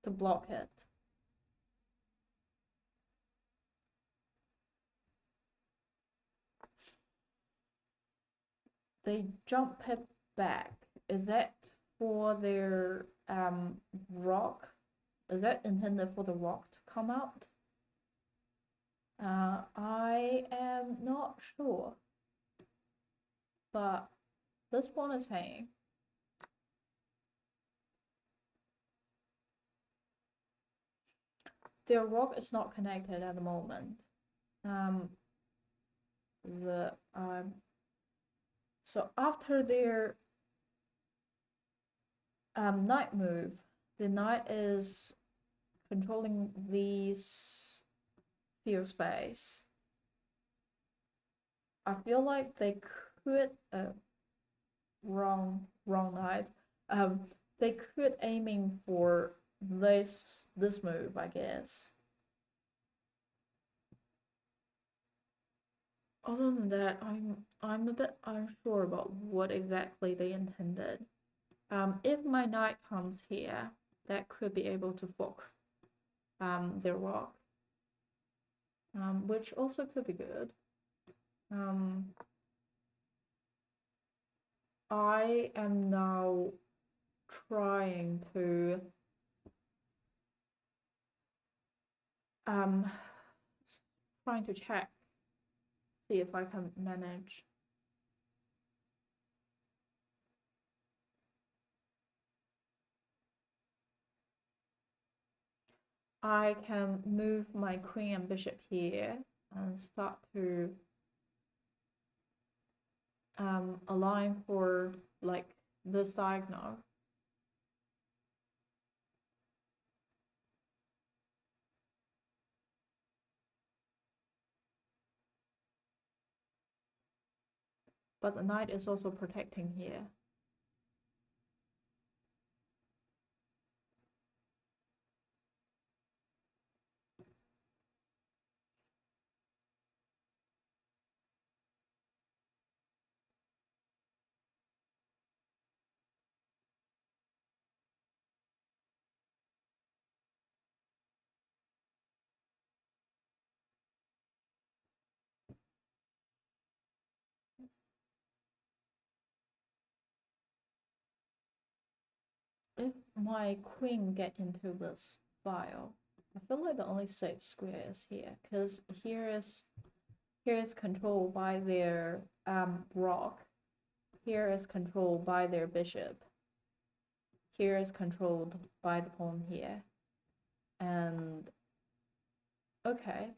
[SPEAKER 1] to block it. They jump it back. Is that for their rock? Is that intended for the rock to come out? I am not sure. But this pawn is hanging. Their rock is not connected at the moment. So after their knight move, the knight is controlling these field space. I feel like they could wrong knight. They could aiming for this move, I guess. Other than that, I'm a bit unsure about what exactly they intended. If my knight comes here, that could be able to fork their rock, which also could be good. I am now trying to check, see if I can manage. I can move my queen and bishop here and start to align for like this diagonal. But the knight is also protecting here. If my queen get into this file, I feel like the only safe square is here, because here is controlled by their rock. Here is controlled by their bishop. Here is controlled by the pawn here. And okay,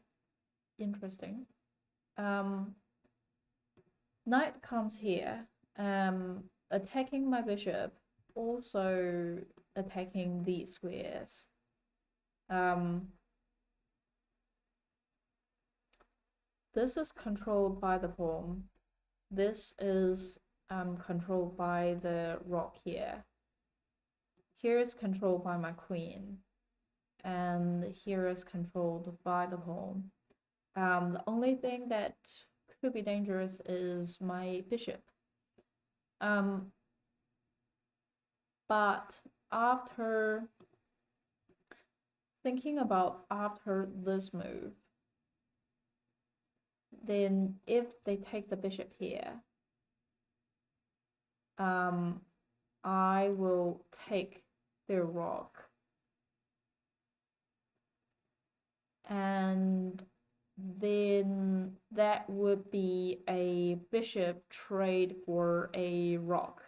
[SPEAKER 1] interesting. Knight comes here, attacking my bishop, also attacking these squares. This is controlled by the pawn. This is controlled by the rock here. Here is controlled by my queen. And here is controlled by the pawn. The only thing that could be dangerous is my bishop. But after thinking about after this move, then if they take the bishop here, I will take their rook. And then that would be a bishop trade for a rook.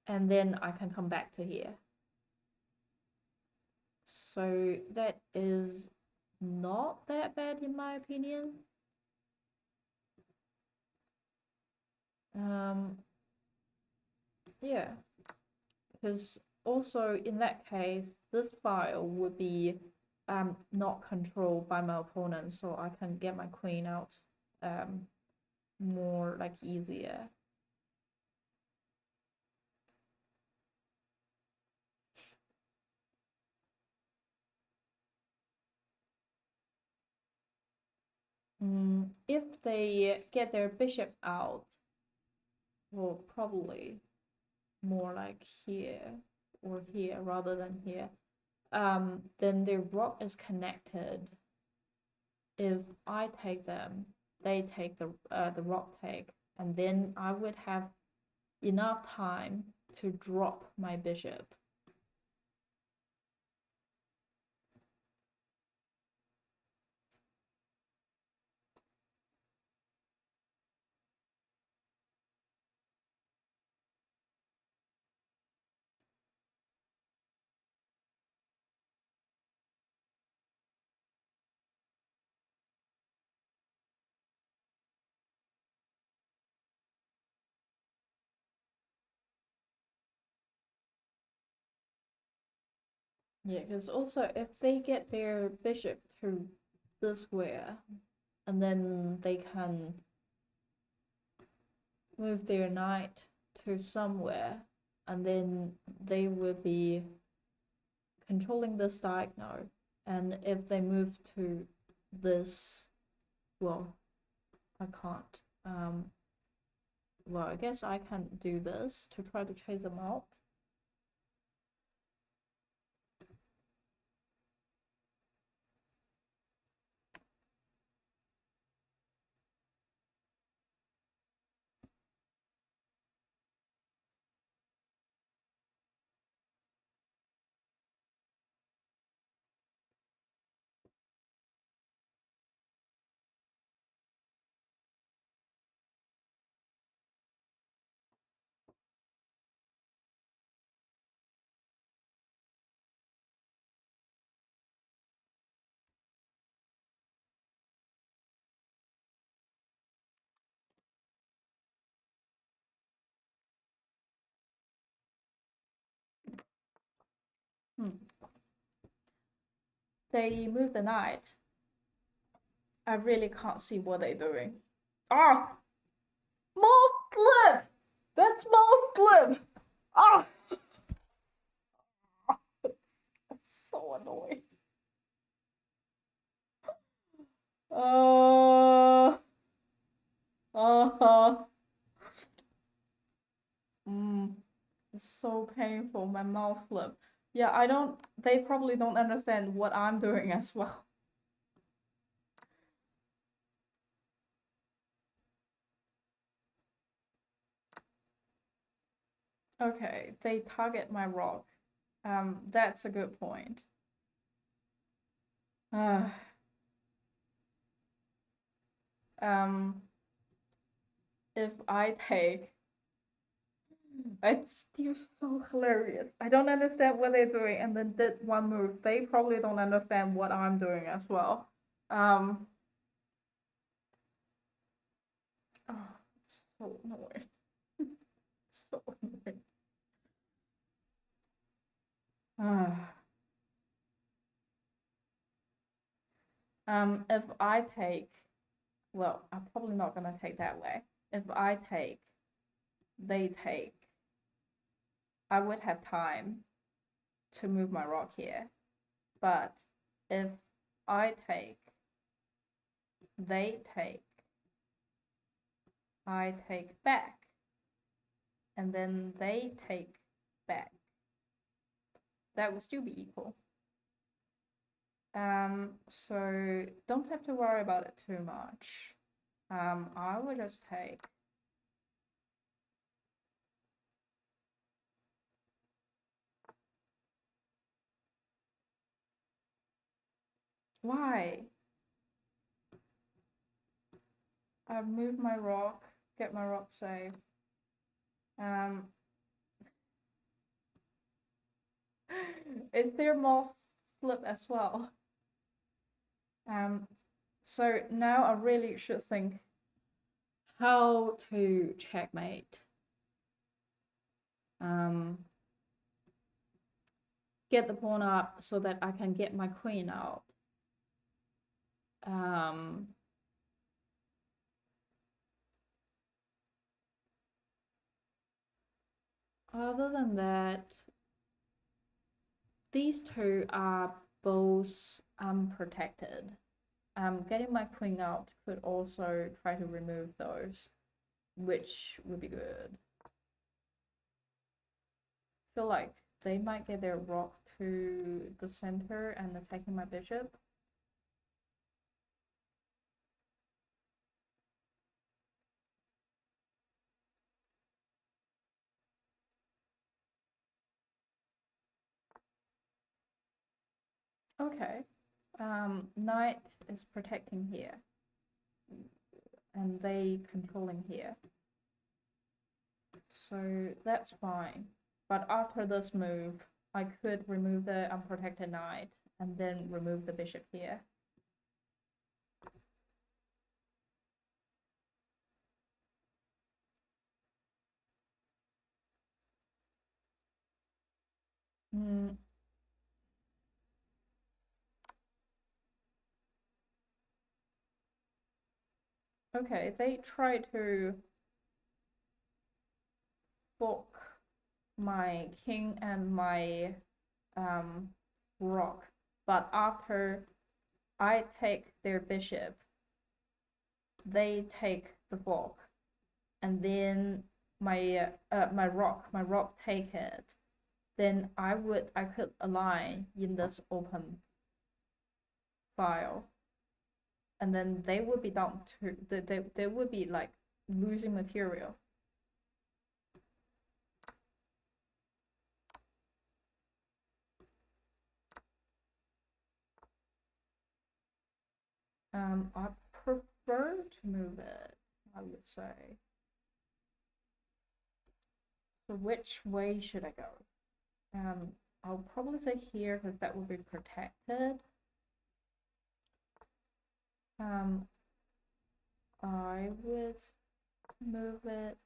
[SPEAKER 1] And then I can come back to here. So that is not that bad in my opinion. Yeah, because also in that case, this file would be not controlled by my opponent, so I can get my queen out more like easier. If they get their bishop out, well, probably more like here or here rather than here, then their rook is connected. If I take them, they take the rook take, and then I would have enough time to drop my bishop. Yeah, because also if they get their bishop to this square, and then they can move their knight to somewhere, and then they will be controlling this diagonal. And if they move to this, well, I can't. Well, I guess I can do this to try to chase them out. They move the knight. I really can't see what they're doing. Ah! Mouse slip! That's mouse slip! Ah! That's so annoying. Uh-huh. It's so painful, my mouth slip. Yeah, they probably don't understand what I'm doing as well. Okay, they target my rock. That's a good point. If I take, it's still so hilarious. I don't understand what they're doing, and then did one move. They probably don't understand what I'm doing as well. Oh, it's so annoying. So annoying. If I take, well, I'm probably not gonna take that way. If I take, they take, I would have time to move my rock here. But if I take, they take, I take back, and then they take back, that would still be equal. So don't have to worry about it too much. I will just take. Why? I move my rock, get my rock safe. Is there more slip as well? So now I really should think how to checkmate. Get the pawn up so that I can get my queen out. Other than that, these two are both unprotected. Getting my queen out could also try to remove those, which would be good. Feel like they might get their rock to the center and attacking my bishop. Okay. Knight is protecting here. And they controlling here. So that's fine. But after this move, I could remove the unprotected knight and then remove the bishop here. Okay, they try to fork my king and my rock, but after I take their bishop, they take the fork, and then my rock take it. Then I could align in this open file, and then they would be down to they would be like losing material. I prefer to move it, I would say. So which way should I go? I'll probably say here because that will be protected. I would move it,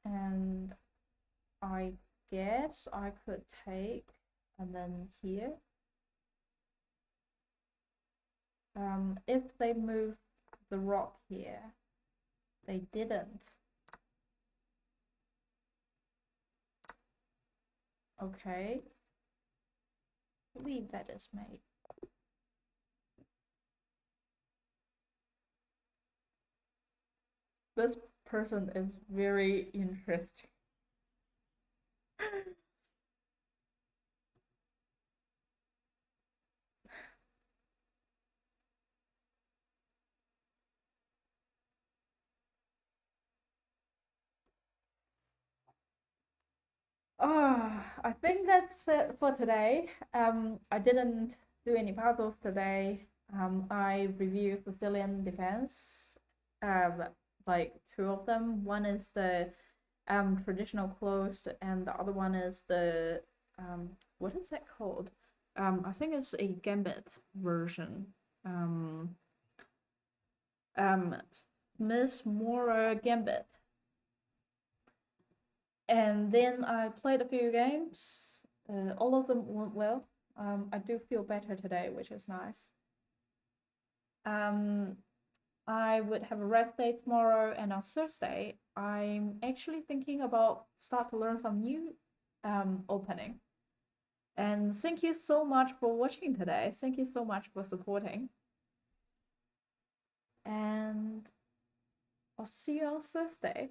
[SPEAKER 1] and I guess I could take, and then here. If they move the rock here, they didn't. Okay. Leave that as mate. This person is very interesting. I think that's it for today. I didn't do any puzzles today. I reviewed Sicilian Defense, like two of them. One is the traditional closed, and the other one is the what is that called? I think it's a gambit version. Miss Mora Gambit. And then I played a few games. All of them went well. I do feel better today, which is nice. I would have a rest day tomorrow, and on Thursday, I'm actually thinking about start to learn some new opening. And thank you so much for watching today. Thank you so much for supporting. And I'll see you on Thursday.